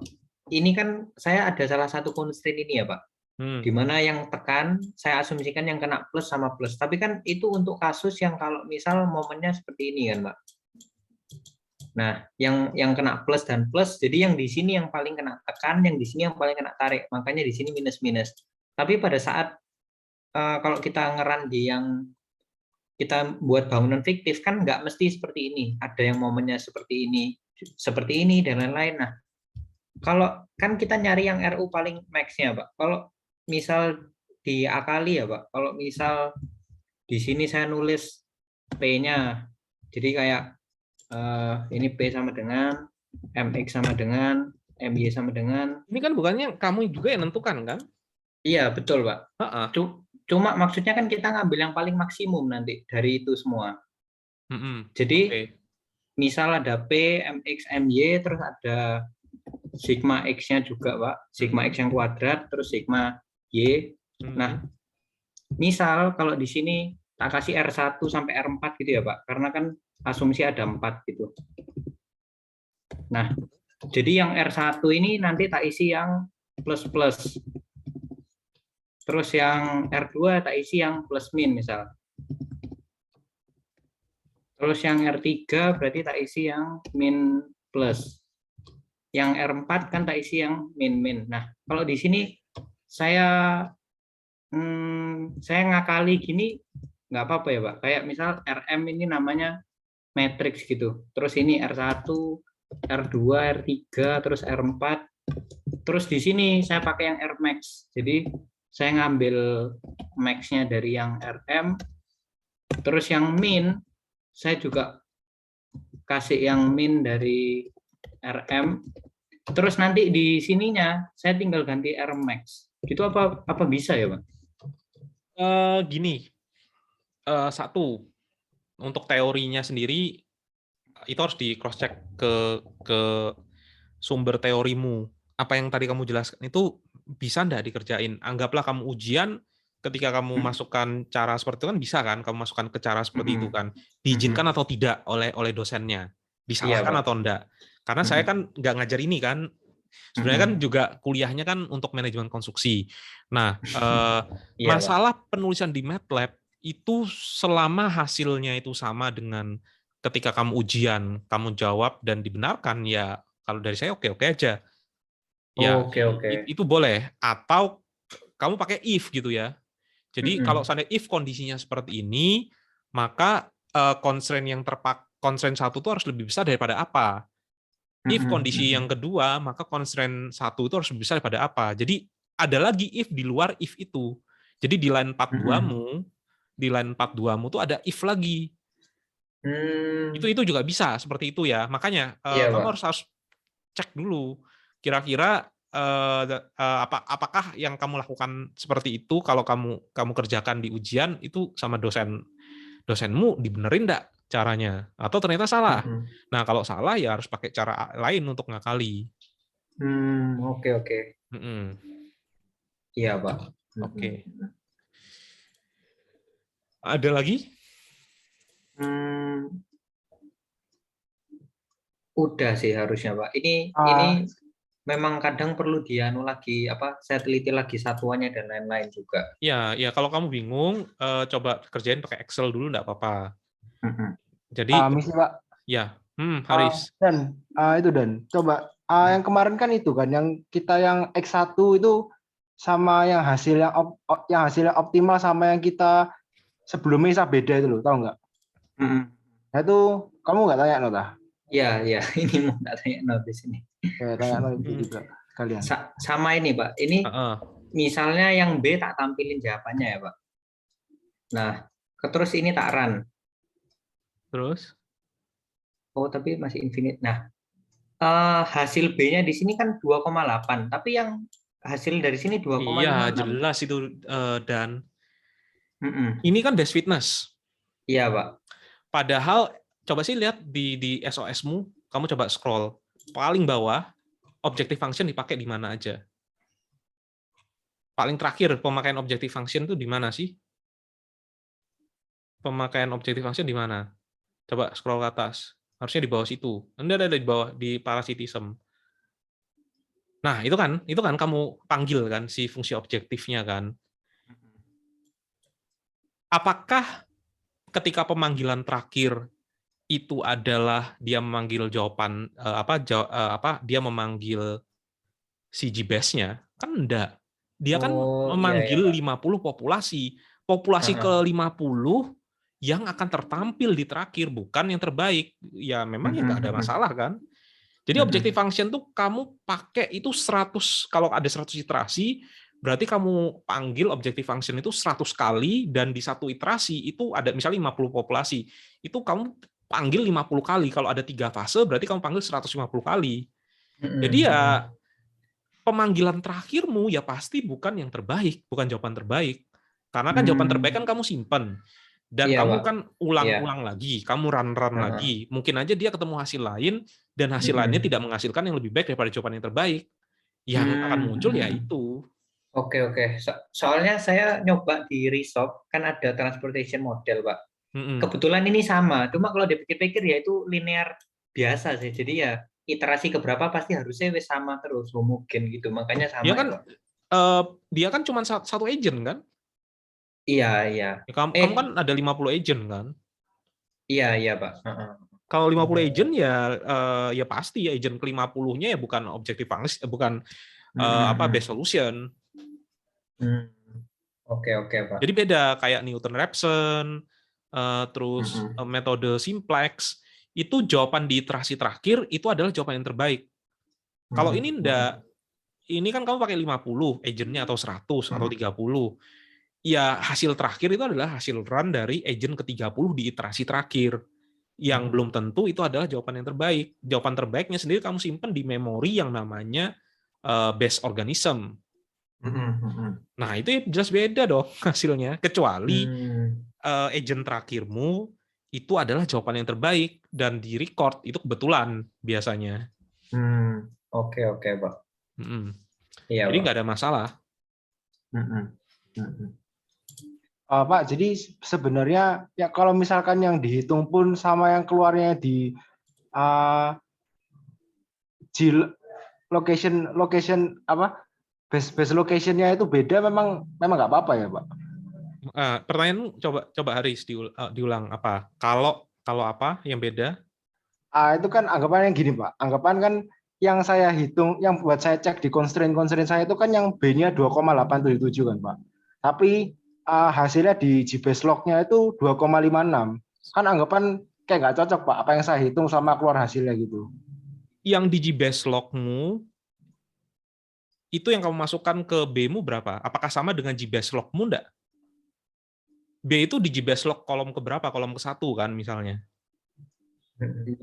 ini kan saya ada salah satu constraint ini ya, Pak. Di mana yang tekan, saya asumsikan yang kena plus sama plus. Tapi kan itu untuk kasus yang kalau misal momennya seperti ini kan, Pak. Nah, yang kena plus dan plus, jadi yang di sini yang paling kena tekan, yang di sini yang paling kena tarik. Makanya di sini minus-minus. Tapi pada saat kalau kita ngeran di yang kita buat bangunan fiktif kan nggak mesti seperti ini. Ada yang momennya seperti ini dan lain-lain. Nah, kalau kan kita nyari yang RU paling max-nya, Pak. Kalau misal diakali ya, Pak. Kalau misal di sini saya nulis P-nya, jadi kayak ini P sama dengan, MX sama dengan, MY sama dengan. Ini kan bukannya kamu juga yang nentukan kan? Iya, betul, Pak. Cuma maksudnya kan kita ngambil yang paling maksimum nanti dari itu semua. Jadi misal ada P, MX, MY, terus ada sigma X-nya juga, Pak. Sigma X yang kuadrat, terus sigma Y. Nah, misal kalau di sini tak kasih R1 sampai R4 gitu ya, Pak. Karena kan asumsi ada 4 gitu. Nah, jadi yang R1 ini nanti tak isi yang plus-plus. Terus yang R2 tak isi yang plus-min misal. Terus yang R3 berarti tak isi yang min plus. Yang R4 kan tak isi yang min-min. Nah, kalau di sini saya ngakali gini nggak apa-apa ya, Pak. Kayak misal RM ini namanya matrix gitu. Terus ini R1, R2, R3, terus R4. Terus di sini saya pakai yang Rmax. Jadi saya ngambil max-nya dari yang RM. Terus yang min saya juga kasih yang min dari RM. Terus nanti di sininya saya tinggal ganti Rmax. Gitu apa bisa ya, Pak? Gini, satu, untuk teorinya sendiri itu harus di cross check ke sumber teorimu. Apa yang tadi kamu jelaskan itu bisa enggak dikerjain? Anggaplah kamu ujian, ketika kamu masukkan cara seperti itu kan bisa kan? Kamu masukkan ke cara seperti itu kan? Diizinkan atau tidak oleh dosennya? Disalahkan atau enggak? Karena saya kan nggak ngajar ini kan. Sebenarnya kan juga kuliahnya kan untuk manajemen konstruksi. Nah, masalah penulisan di MATLAB itu selama hasilnya itu sama dengan ketika kamu ujian, kamu jawab dan dibenarkan, ya kalau dari saya oke-oke aja. Ya, itu boleh. Atau kamu pakai if gitu ya. Jadi kalau seandainya if kondisinya seperti ini, maka constraint constraint 1 itu harus lebih besar daripada apa? If kondisi yang kedua, maka constraint 1 itu harus lebih besar daripada apa? Jadi ada lagi if di luar if itu. Jadi di line 42-mu tuh ada if lagi. Itu juga bisa seperti itu ya. Makanya kamu harus cek dulu kira-kira apakah yang kamu lakukan seperti itu kalau kamu kerjakan di ujian itu sama dosenmu dibenerin enggak caranya, atau ternyata salah. Nah, kalau salah ya harus pakai cara lain untuk ngakali. Oke. Iya, Pak. Oke. Ada lagi? Udah sih harusnya, Pak. Ini Ah, memang kadang perlu dianu lagi saya teliti lagi satuannya dan lain-lain juga. Ya, ya kalau kamu bingung, coba kerjain pakai Excel dulu nggak apa-apa. Mm-mm. Jadi, misi Pak. ya, Haris. Dan coba yang kemarin kan itu kan yang kita yang X1 itu sama yang hasilnya optimal sama yang kita sebelumnya bisa beda itu loh, tahu nggak? Mm-mm. Nah itu kamu nggak tanya Nota? Ya, ini mau nggak tanya notis ini. Ya, tanya Nota itu Hmm. juga sekalian. Sama ini, Pak. Ini Heeh. misalnya yang B tak tampilin jawabannya ya, Pak. Nah, terus ini tak run. Terus? Oh, tapi masih infinite. Nah, hasil B-nya di sini kan 2,8, tapi yang hasil dari sini 2,56. Iya, jelas itu, Dan. Mm-mm. Ini kan best fitness. Iya, Pak. Padahal, coba sih lihat di SOS-mu, kamu coba scroll. Paling bawah, objective function dipakai di mana aja. Paling terakhir, pemakaian objective function itu di mana sih? Pemakaian objective function di mana? Coba scroll ke atas. Harusnya di bawah situ. Anda ada di bawah, di parasitism. Nah, itu kan kamu panggil kan si fungsi objektifnya kan. Apakah ketika pemanggilan terakhir itu adalah dia memanggil jawaban dia memanggil si GBase-nya? Kan enggak. Dia kan Oh, memanggil iya, 50 populasi. Populasi ke-50 yang akan tertampil di terakhir, bukan yang terbaik. Ya memang ya nggak ada masalah kan. Jadi objective function tuh kamu pakai itu 100, kalau ada 100 iterasi, berarti kamu panggil objective function itu 100 kali, dan di satu iterasi itu ada misalnya 50 populasi. Itu kamu panggil 50 kali. Kalau ada 3 fase, berarti kamu panggil 150 kali. Jadi ya pemanggilan terakhirmu ya pasti bukan yang terbaik, bukan jawaban terbaik. Karena kan jawaban terbaik kan kamu simpen. Dan Iya, kamu Pak. kan ulang-ulang lagi, kamu run lagi. Mungkin aja dia ketemu hasil lain, dan hasil lainnya tidak menghasilkan yang lebih baik daripada jawaban yang terbaik. Yang akan muncul ya itu. Oke. Soalnya saya nyoba di Resolve, kan ada transportation model, Pak. Kebetulan ini sama, cuma kalau dipikir-pikir ya itu linear biasa sih. Jadi ya iterasi keberapa pasti harusnya sama terus, mungkin gitu. Makanya sama Dia kan ya, Pak. Dia kan cuma satu agent kan? Iya. Ya, kamu kan ada 50 agent kan? Iya, Pak. Kalau 50 agent ya pasti ya agent ke-50-nya ya bukan objective function, bukan base solution. Oke, Pak. Jadi beda, kayak Newton-Raphson, terus metode simplex, itu jawaban di iterasi terakhir itu adalah jawaban yang terbaik. Kalau ini enggak, ini kan kamu pakai 50 agentnya atau 100 atau 30. Ya hasil terakhir itu adalah hasil run dari agent ke-30 di iterasi terakhir. Yang belum tentu itu adalah jawaban yang terbaik. Jawaban terbaiknya sendiri kamu simpan di memori yang namanya base organism. Nah, itu jelas beda dong hasilnya. Kecuali agent terakhirmu itu adalah jawaban yang terbaik dan di record itu kebetulan biasanya. Oke, Pak. Iya, jadi nggak ada masalah. Pak, jadi sebenarnya ya kalau misalkan yang dihitung pun sama yang keluarnya di location base location-nya itu beda, memang nggak apa-apa ya, Pak? Pertanyaan coba Haris diulang apa? Kalau apa yang beda? Itu kan anggapan yang gini, Pak. Anggapan kan yang saya hitung, yang buat saya cek di constraint saya itu kan yang B-nya 2,877 kan, Pak. Tapi hasilnya di GBase log-nya itu 2,56. Kan anggapan kayak nggak cocok, Pak. Apa yang saya hitung sama keluar hasilnya gitu. Yang di GBase log-mu itu yang kamu masukkan ke B-mu berapa? Apakah sama dengan GBase log-mu enggak? B itu di GBase log kolom ke berapa? Kolom ke 1 kan misalnya.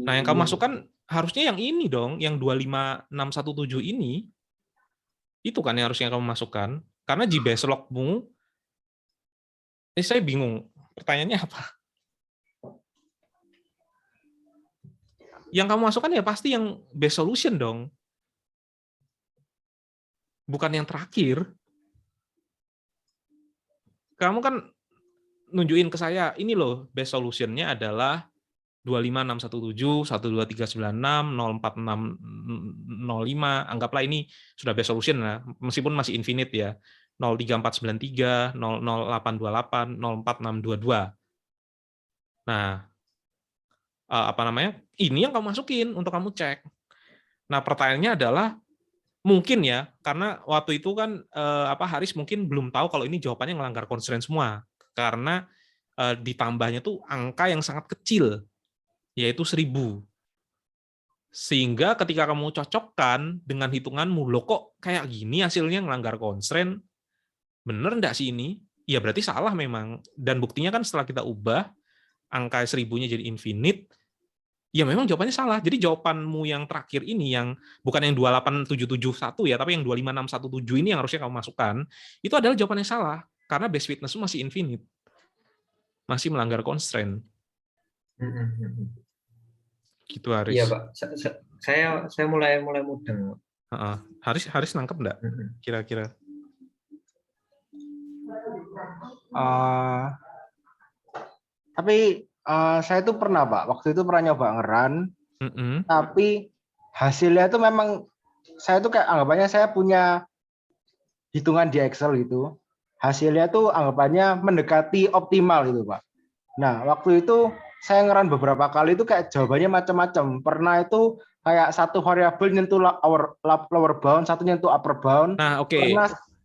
Nah, yang kamu masukkan harusnya yang ini dong, yang 25617 ini. Itu kan yang harusnya kamu masukkan. Karena GBase log-mu, saya bingung. Pertanyaannya apa? Yang kamu masukkan ya pasti yang base solution dong. Bukan yang terakhir. Kamu kan nunjukin ke saya, ini loh base solution-nya adalah 25617, 12396, 04605, anggaplah ini sudah best solution lah, meskipun masih infinite ya. 03493, 00828, 04622. Nah, apa namanya? Ini yang kamu masukin untuk kamu cek. Nah, pertanyaannya adalah mungkin ya, karena waktu itu kan Haris mungkin belum tahu kalau ini jawabannya ngelanggar constraint semua, karena ditambahnya tuh angka yang sangat kecil, yaitu 1000. Sehingga ketika kamu cocokkan dengan hitunganmu, loh kok kayak gini hasilnya ngelanggar constraint, bener nggak sih ini? Ya berarti salah memang. Dan buktinya kan setelah kita ubah, angka 1000-nya jadi infinite, ya memang jawabannya salah. Jadi jawabanmu yang terakhir ini, yang bukan yang 28771 ya, tapi yang 25617 ini yang harusnya kamu masukkan, itu adalah jawaban yang salah. Karena base witness itu masih infinite. Masih melanggar constraint. Gitu, Haris. Iya, Pak. Saya mulai mudeng. Haris nangkep nggak? Kira-kira? Tapi saya tuh pernah, Pak. Waktu itu pernah nyoba ngeran, tapi hasilnya tuh memang saya tuh kayak anggapannya saya punya hitungan di Excel gitu. Hasilnya tuh anggapannya mendekati optimal gitu, Pak. Nah, waktu itu saya ngeran beberapa kali itu kayak jawabannya macam-macam. Pernah itu kayak satu variabel nyentuh lower bound, satu nyentuh upper bound. Nah, oke.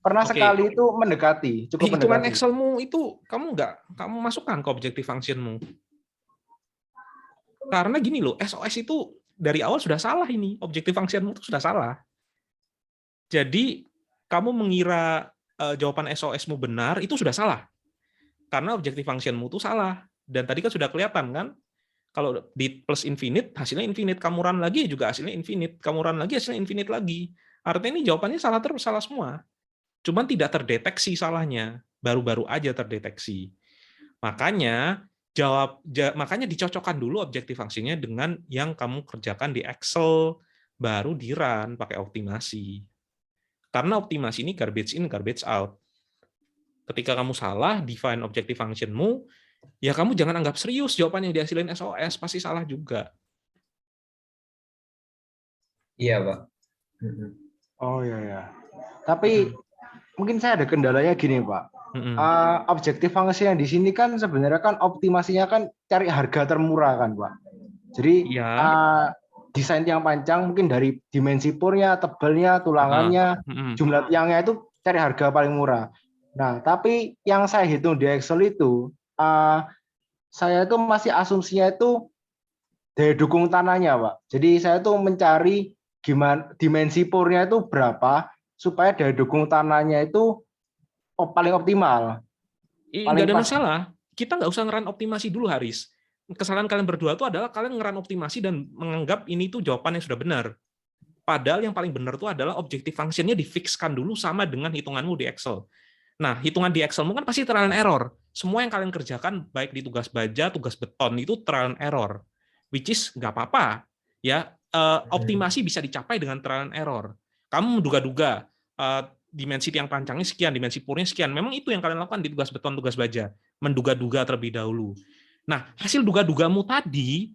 Pernah sekali itu mendekati, cukup mendekati. Hitungan Excelmu itu kamu masukkan ke objective functionmu. Karena gini loh, SOS itu dari awal sudah salah ini. Objective functionmu itu sudah salah. Jadi kamu mengira jawaban SOS-mu benar, itu sudah salah. Karena objective functionmu itu salah. Dan tadi kan sudah kelihatan kan, kalau di plus infinite, hasilnya infinite. Kamu run lagi juga hasilnya infinite. Kamu run lagi hasilnya infinite lagi. Artinya ini jawabannya salah terus, salah semua. Cuman tidak terdeteksi salahnya. Baru-baru aja terdeteksi. Makanya dicocokkan dulu objective function-nya dengan yang kamu kerjakan di Excel, baru di run pakai optimasi. Karena optimasi ini garbage in, garbage out. Ketika kamu salah define objective function-mu, ya kamu jangan anggap serius jawaban yang dihasilin SOS, pasti salah juga. Iya, Pak. Oh iya. Tapi mungkin saya ada kendalanya gini, Pak. Objective function yang di sini kan sebenarnya kan optimasinya kan cari harga termurah kan, Pak. Jadi desain tiang panjang mungkin dari dimensi purnya, tebalnya, tulangannya, jumlah tiangnya itu cari harga paling murah. Nah, tapi yang saya hitung di Excel itu saya itu masih asumsinya itu daya dukung tanahnya, Pak. Jadi saya tuh mencari gimana dimensi purnya itu berapa supaya daya dukung tanahnya itu paling optimal. Nggak ada masalah. Kita nggak usah ngeran optimasi dulu, Haris. Kesalahan kalian berdua itu adalah kalian ngeran optimasi dan menganggap ini tuh jawaban yang sudah benar. Padahal yang paling benar itu adalah objective function-nya difixkan dulu sama dengan hitunganmu di Excel. Nah, hitungan di Excelmu kan pasti trial and error. Semua yang kalian kerjakan, baik di tugas baja, tugas beton, itu trial and error. Which is nggak apa-apa. Ya, optimasi bisa dicapai dengan trial and error. Kamu menduga-duga dimensi tiang pancangnya sekian, dimensi purnya sekian. Memang itu yang kalian lakukan di tugas beton, tugas baja. Menduga-duga terlebih dahulu. Nah, hasil duga-dugamu tadi,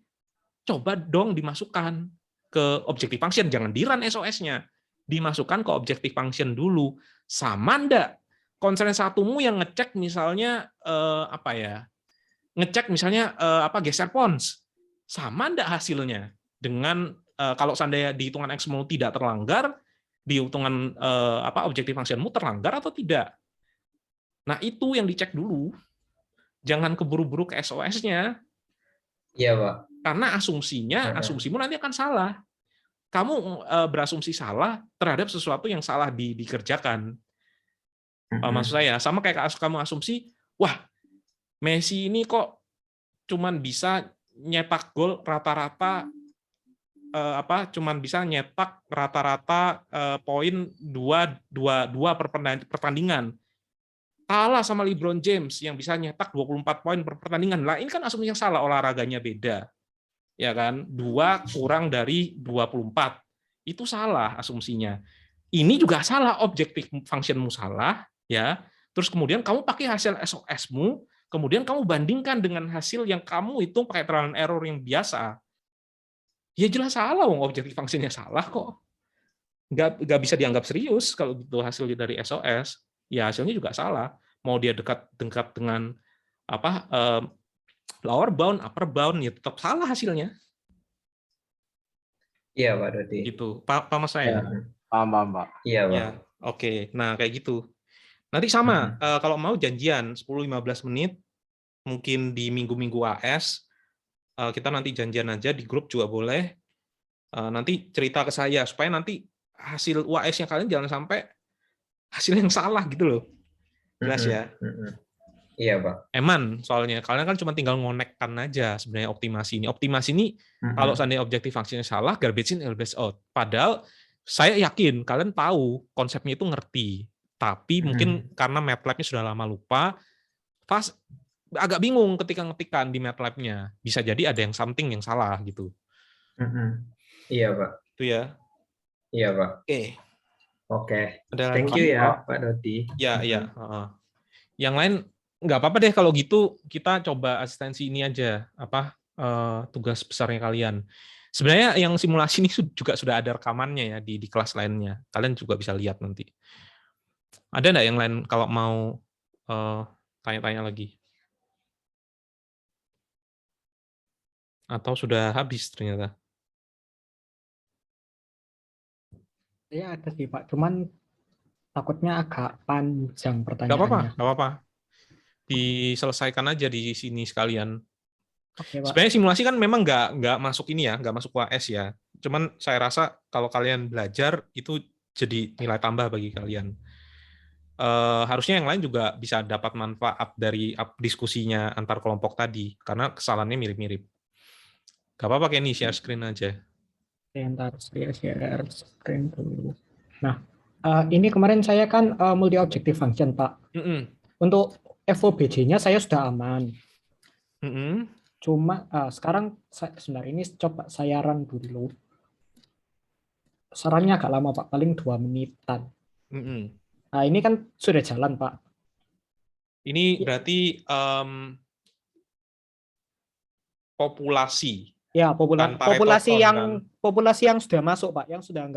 coba dong dimasukkan ke objective function. Jangan di-run SOS-nya. Dimasukkan ke objective function dulu. Sama enggak? Constraint satumu yang ngecek misalnya ngecek misalnya geser pons, sama enggak hasilnya dengan kalau seandainya di hitungan Excel tidak terlanggar, di hitungan objective functionmu terlanggar atau tidak. Nah, itu yang dicek dulu. Jangan keburu-buru ke SOS-nya. Iya, Pak. Karena asumsimu nanti akan salah. Kamu berasumsi salah terhadap sesuatu yang salah dikerjakan. Maksud saya, sama kayak kamu asumsi, wah, Messi ini kok cuman bisa nyetak gol rata-rata cuman bisa nyetak rata-rata poin 2 per pertandingan. Kalah sama LeBron James yang bisa nyetak 24 poin per pertandingan. Lah, ini kan asumsi yang salah, olahraganya beda. Ya kan? 2 kurang dari 24. Itu salah asumsinya. Ini juga salah, objective functionmu salah, ya. Terus kemudian kamu pakai hasil SOS-mu kemudian kamu bandingkan dengan hasil yang kamu hitung pakai trial and error yang biasa, ya jelas salah, wong objektif fungsinya salah kok. Nggak bisa dianggap serius kalau gitu hasil dari SOS. Ya hasilnya juga salah. Mau dia dekat dengan apa lower bound, upper bound, ya tetap salah hasilnya. Iya, Pak Dodi. Gitu. Paham saya? Paham, Pak. Iya, Pak. Ya, oke. Nah, kayak gitu. Nanti sama, kalau mau janjian 10-15 menit, mungkin di minggu-minggu AS, kita nanti janjian aja di grup juga boleh. Nanti cerita ke saya, supaya nanti hasil UAS-nya kalian jangan sampai hasil yang salah gitu loh. Jelas ya? Iya, Pak. Eman, soalnya kalian kan cuma tinggal ngonekkan aja sebenarnya optimasi ini. Optimasi ini kalau seandainya objektif fungsinya salah, garbage in, garbage out. Padahal saya yakin kalian tahu konsepnya itu ngerti, tapi mungkin karena MATLAB-nya sudah lama lupa, pas agak bingung ketika ngetikan di MATLAB-nya. Bisa jadi ada yang something yang salah gitu. Iya, Pak. Itu ya. Iya, Pak. Oke. Thank you ya, Pak Dodi. Ya, iya. Yang lain nggak apa-apa deh kalau gitu, kita coba asistensi ini aja, tugas besarnya kalian. Sebenarnya yang simulasi ini juga sudah ada rekamannya ya di kelas lainnya. Kalian juga bisa lihat nanti. Ada nggak yang lain kalau mau tanya-tanya lagi? Atau sudah habis ternyata? Ya ada sih Pak, cuman takutnya agak panjang pertanyaannya. Nggak apa-apa. Diselesaikan aja di sini sekalian. Oke, Pak. Sebenarnya simulasi kan memang nggak masuk ini ya, nggak masuk UAS ya. Cuman saya rasa kalau kalian belajar itu jadi nilai tambah bagi kalian. Harusnya yang lain juga bisa dapat manfaat dari diskusinya antar kelompok tadi, karena kesalahannya mirip-mirip. Gak apa-apa Kenny, share screen aja. Ntar saya share screen dulu. Nah, ini kemarin saya kan multi objective function, Pak. Untuk FOBJ-nya saya sudah aman. Cuma sekarang sebentar ini coba saya run dulu. Sarannya agak lama Pak, paling 2 menitan. Nah ini kan sudah jalan Pak. Ini berarti populasi. Ya populasi yang sudah masuk Pak, yang sudah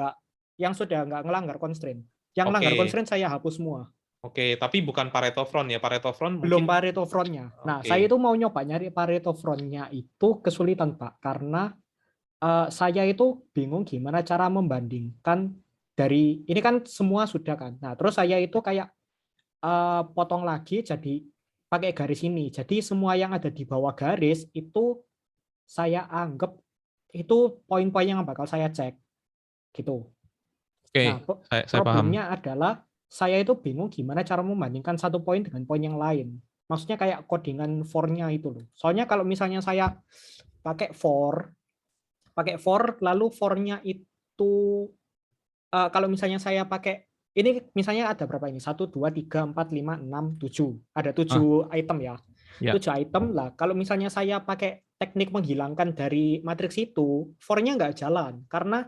nggak ngelanggar constraint. Yang melanggar constraint saya hapus semua. Oke, tapi bukan Pareto front ya. Pareto front belum mungkin... Pareto frontnya. Nah, saya itu mau nyoba nyari Pareto frontnya itu kesulitan Pak, karena saya itu bingung gimana cara membandingkan dari ini kan semua sudah kan. Nah, terus saya itu kayak potong lagi jadi pakai garis ini. Jadi semua yang ada di bawah garis itu saya anggap itu poin-poin yang bakal saya cek gitu. Oke, nah, saya problemnya paham. adalah saya itu bingung gimana cara membandingkan satu poin dengan poin yang lain. Maksudnya kayak codingan for-nya itu loh. Soalnya kalau misalnya saya pakai for lalu for-nya itu kalau misalnya saya pakai ini misalnya ada berapa ini? 1 2 3 4 5 6 7. Ada 7 item ya. 7 item lah. Kalau misalnya saya pakai teknik menghilangkan dari matriks itu, for-nya nggak jalan karena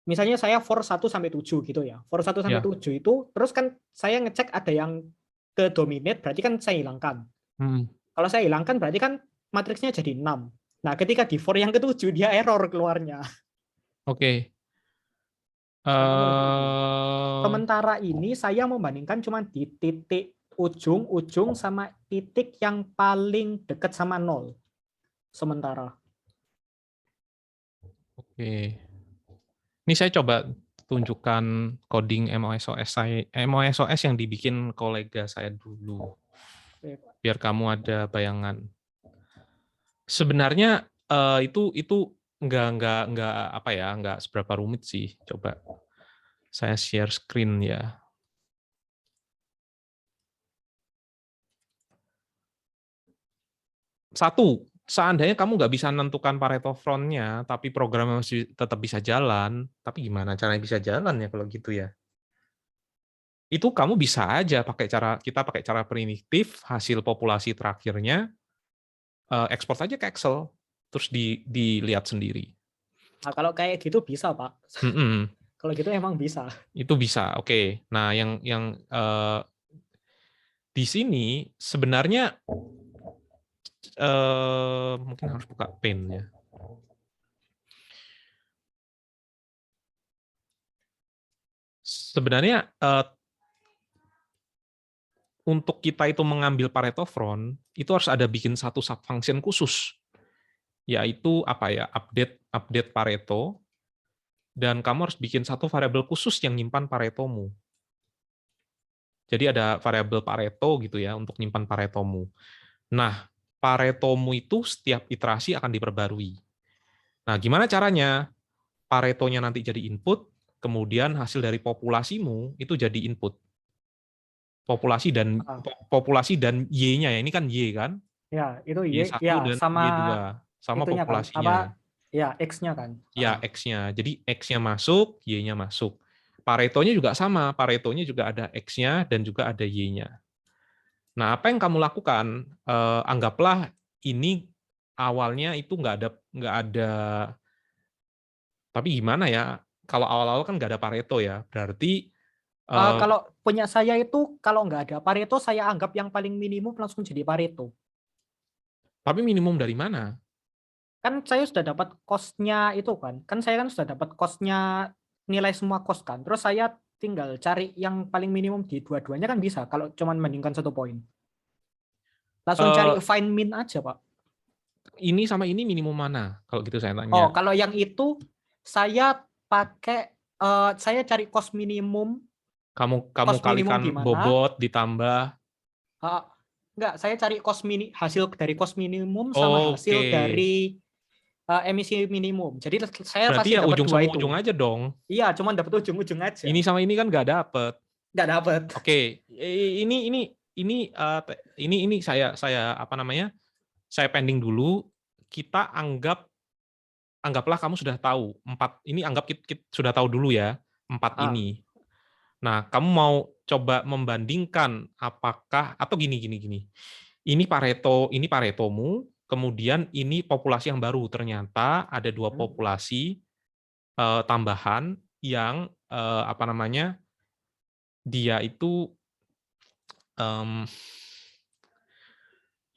misalnya saya for 1 sampai 7 gitu ya. For 1 sampai 7 itu terus kan saya ngecek ada yang ke dominate berarti kan saya hilangkan. Kalau saya hilangkan berarti kan matriksnya jadi 6. Nah, ketika di for yang ke-7 dia error keluarnya. Oke. Sementara ini saya membandingkan cuma di titik ujung sama titik yang paling dekat sama 0. Sementara. Oke. Ini saya coba tunjukkan coding MOSOS yang dibikin kolega saya dulu. Biar kamu ada bayangan. Sebenarnya itu nggak seberapa rumit sih. Coba saya share screen ya. Satu, seandainya kamu nggak bisa menentukan Pareto front-nya, tapi programnya masih tetap bisa jalan, tapi gimana caranya bisa jalan ya kalau gitu ya? Itu kamu bisa aja kita pakai cara primitif, hasil populasi terakhirnya, ekspor aja ke Excel, terus dilihat sendiri. Nah, kalau kayak gitu bisa, Pak. Kalau gitu emang bisa. Itu bisa, oke. Nah, yang di sini sebenarnya mungkin harus buka pen ya. Sebenarnya untuk kita itu mengambil Pareto front itu harus ada bikin satu subfunction khusus, yaitu apa ya, update Pareto, dan kamu harus bikin satu variabel khusus yang nyimpan Paretomu. Jadi ada variabel Pareto gitu ya untuk nyimpan Paretomu. Nah, Paretomu itu setiap iterasi akan diperbarui. Nah, gimana caranya? Paretonya nanti jadi input, kemudian hasil dari populasimu itu jadi input. Populasi dan Y-nya ya, ini kan Y kan? Ya, itu Y, Y1 ya dan sama Y2 sama itunya kan, populasinya. ya X-nya kan. Ya, X-nya. Jadi X-nya masuk, Y-nya masuk. Paretonya juga sama, Paretonya juga ada X-nya dan juga ada Y-nya. Nah, apa yang kamu lakukan? Anggaplah ini awalnya itu nggak ada. Tapi gimana ya? Kalau awal-awal kan nggak ada Pareto ya, berarti Kalau punya saya itu kalau nggak ada Pareto, saya anggap yang paling minimum langsung jadi Pareto. tapi minimum dari mana? Kan saya sudah dapat cost-nya itu kan. Kan saya kan sudah dapat cost-nya nilai semua cost kan. Terus saya tinggal cari yang paling minimum di dua-duanya kan bisa kalau cuma membandingkan satu poin. Langsung cari find min aja, Pak. Ini sama ini minimum mana? Kalau gitu saya tanya. Oh, kalau yang itu saya pakai saya cari cost minimum. Kamu Cost minimum kalikan di mana? bobot ditambah. Enggak, saya cari hasil dari cost minimum sama hasil dari emisi minimum. Jadi saya berarti pasti ya dapat ujung dua sama itu. ujung aja dong. Iya, cuma dapat ujung-ujung aja. Ini sama ini kan nggak dapet. Nggak dapet. Oke, ini saya apa namanya? Saya pending dulu. Kita anggaplah kamu sudah tahu 4 ini, anggap kita sudah tahu dulu ya 4 ini. Nah, kamu mau coba membandingkan apakah atau gini. Ini Paretomu, kemudian ini populasi yang baru. Ternyata ada 2 populasi tambahan yang apa namanya? Dia itu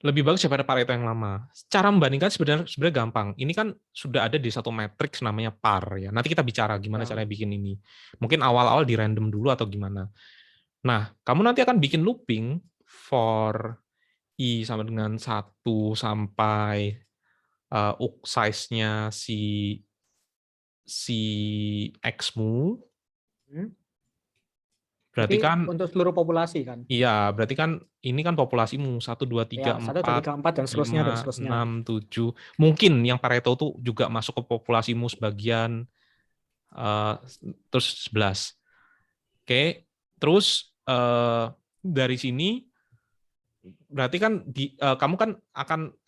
lebih bagus daripada Pareto yang lama. Cara membandingkan sebenarnya gampang. Ini kan sudah ada di satu matriks namanya par ya. Nanti kita bicara gimana caranya bikin ini. Mungkin awal-awal di random dulu atau gimana. Nah, kamu nanti akan bikin looping for I sama dengan 1 sampai size-nya si X-mu. Berarti kan untuk seluruh populasi kan? Iya, berarti kan ini kan populasimu 1, 2, 3, 4, 4 dan seterusnya 5, 6, 7. Mungkin yang Pareto itu juga masuk ke populasimu sebagian, terus 11. Oke, terus dari sini berarti kan kamu kan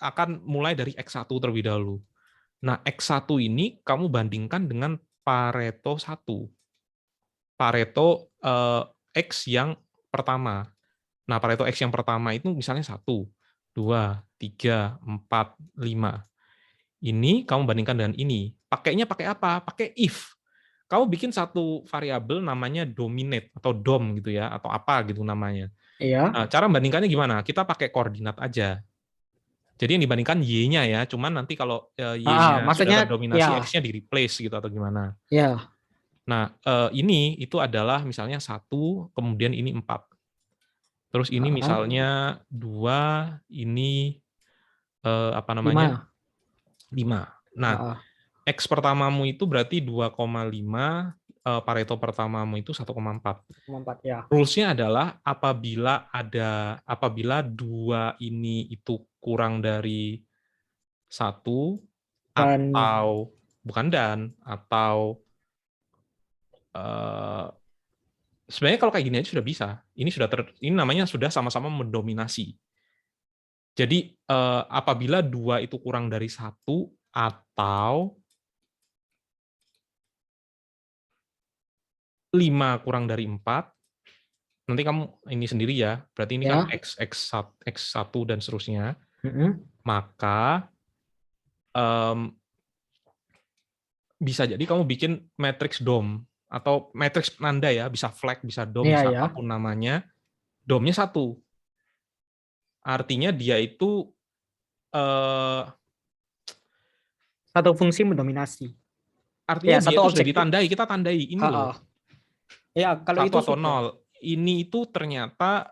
akan mulai dari X1 terlebih dahulu. Nah, X1 ini kamu bandingkan dengan Pareto 1. Pareto X yang pertama. Nah, Pareto X yang pertama itu misalnya 1, 2, 3, 4, 5. Ini kamu bandingkan dengan ini. Pakainya pakai apa? Pakai if. Kamu bikin satu variabel namanya dominate atau dom gitu ya, atau apa gitu namanya. Iya. Nah, cara membandingkannya gimana? Kita pakai koordinat aja. Jadi yang dibandingkan Y-nya ya, cuman nanti kalau Y-nya sudah terdominasi, ya. X-nya di-replace gitu atau gimana. Iya. Nah, ini itu adalah misalnya 1, kemudian ini 4. Terus ini misalnya 2, ini apa namanya? 5. Nah, X pertamamu itu berarti 2,5, Pareto pertamamu itu 1,4. Ya. Rules-nya adalah apabila 2 ini itu kurang dari 1 atau bukan atau sebenarnya kalau kayak gini aja sudah bisa. Ini namanya sudah sama-sama mendominasi. Jadi apabila 2 itu kurang dari 1 atau 5 kurang dari 4, nanti kamu ini sendiri ya, berarti ini kan X1 dan seterusnya, maka bisa jadi kamu bikin matriks DOM, atau matriks penanda ya, bisa flag, bisa DOM, bisa apapun namanya, DOM-nya 1. Artinya dia itu Satu fungsi mendominasi. artinya Ya, dia satu itu sudah objek. ditandai, kita tandai ini loh. Ya, kalau 1 itu atau sudah. 0. Ini itu ternyata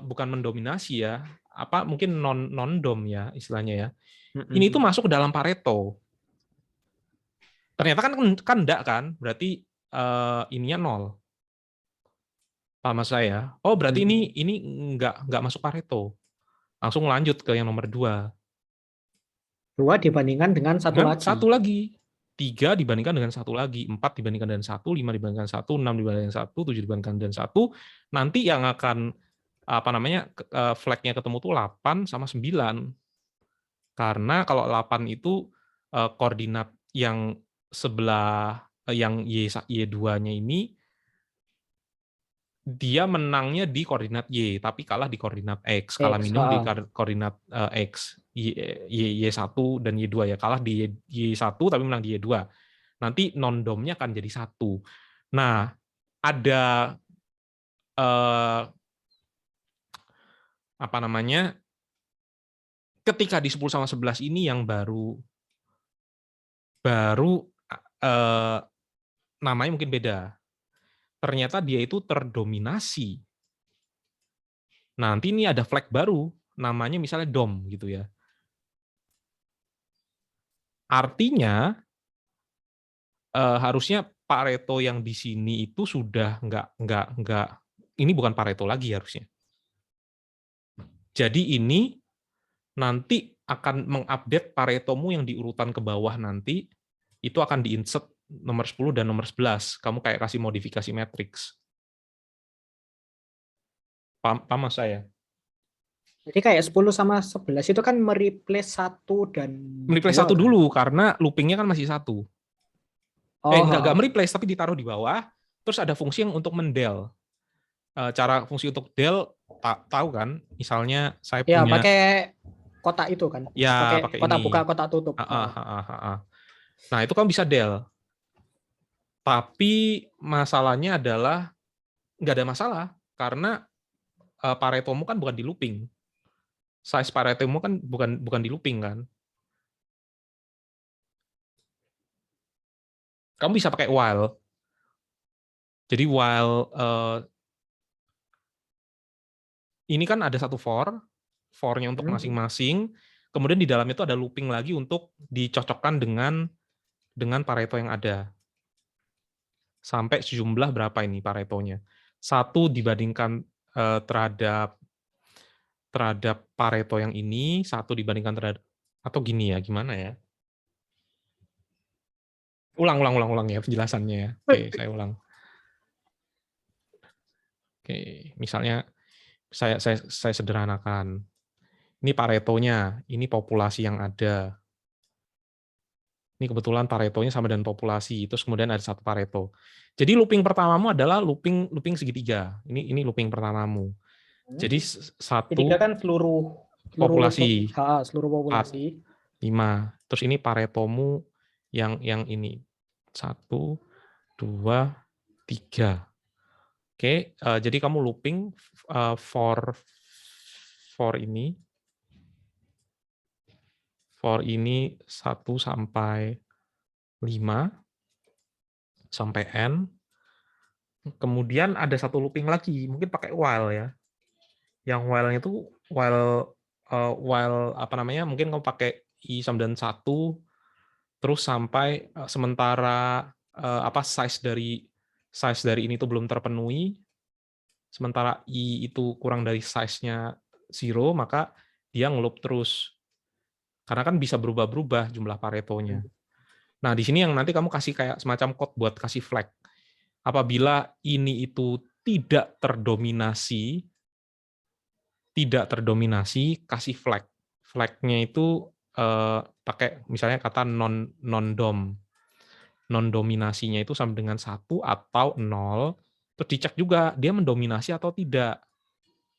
bukan mendominasi ya, apa mungkin non-dom ya istilahnya ya. Ini itu masuk ke dalam Pareto. Ternyata kan enggak kan, berarti ininya 0. Paham maksud saya? Oh, berarti ini enggak masuk Pareto. Langsung lanjut ke yang nomor 2. 2 dibandingkan dengan satu Dengan lagi. satu lagi. 3 dibandingkan dengan satu lagi, 4 dibandingkan dengan 1, 5 dibandingkan 1, 6 dibandingkan 1, 7 dibandingkan dengan 1. Nanti yang akan apa namanya flag-nya ketemu tuh 8 sama 9. Karena kalau 8 itu koordinat yang sebelah yang Y2-nya ini dia menangnya di koordinat Y, tapi kalah di koordinat X. Kalah minum di koordinat X. Y1 dan Y2 ya. Kalah di Y1 tapi menang di Y2. Nanti non-domnya akan jadi 1. Nah, ada apa namanya, ketika di 10 sama 11 ini yang baru namanya mungkin beda. Ternyata dia itu terdominasi. Nanti ini ada flag baru, namanya misalnya DOM gitu ya. Artinya harusnya Pareto yang di sini itu sudah nggak ini bukan Pareto lagi harusnya. Jadi ini nanti akan mengupdate Paretomu yang di urutan ke bawah nanti itu akan diinsert nomor 10 dan nomor 11. Kamu kayak kasih modifikasi matriks. Paham saya? Jadi kayak 10 sama 11 itu kan mereplace 1 dan mereplace 1 kan? dulu karena loopingnya kan masih 1. Enggak mereplace tapi ditaruh di bawah. Terus ada fungsi yang untuk mendel. Cara fungsi untuk del tahu kan? Misalnya saya punya. Ya pakai kotak itu kan? Ya pakai kotak ini. buka, kotak tutup. Nah itu kan bisa del. Tapi masalahnya adalah nggak ada masalah karena Paretomu kan bukan di looping. Size Paretomu kan bukan di looping kan. Kamu bisa pakai while. Jadi while ini kan ada satu for-nya untuk masing-masing. Kemudian di dalam itu ada looping lagi untuk dicocokkan dengan Pareto yang ada. Sampai sejumlah berapa ini Paretonya? 1 dibandingkan terhadap Pareto yang ini, 1 dibandingkan terhadap, atau gini ya, gimana ya? Ulang ya penjelasannya ya. Oke, saya ulang. Oke, misalnya saya sederhanakan. Ini Paretonya, ini populasi yang ada. Ini kebetulan Paretonya sama dengan populasi, terus kemudian ada 1 Pareto. Jadi looping pertamamu adalah looping segitiga. Ini looping pertamamu. Jadi 1 segitiga kan seluruh populasi. Seluruh populasi. 5. Terus ini Paretomu yang ini. 1, 2, 3. Oke, jadi kamu looping for ini. For ini 1 sampai 5 sampai n. Kemudian ada 1 looping lagi, mungkin pakai while ya. Yang while-nya itu while apa namanya? Mungkin kamu pakai i sama dengan 1 terus sampai sementara size dari ini itu belum terpenuhi. Sementara i itu kurang dari size-nya 0, maka dia ngeloop terus. Karena kan bisa berubah-berubah jumlah Paretonya. Nah, di sini yang nanti kamu kasih kayak semacam code buat kasih flag. Apabila ini itu tidak terdominasi, kasih flag. Flag-nya itu pakai misalnya kata non-dom. Non-dominasinya itu sama dengan 1 atau 0, terus dicek juga dia mendominasi atau tidak.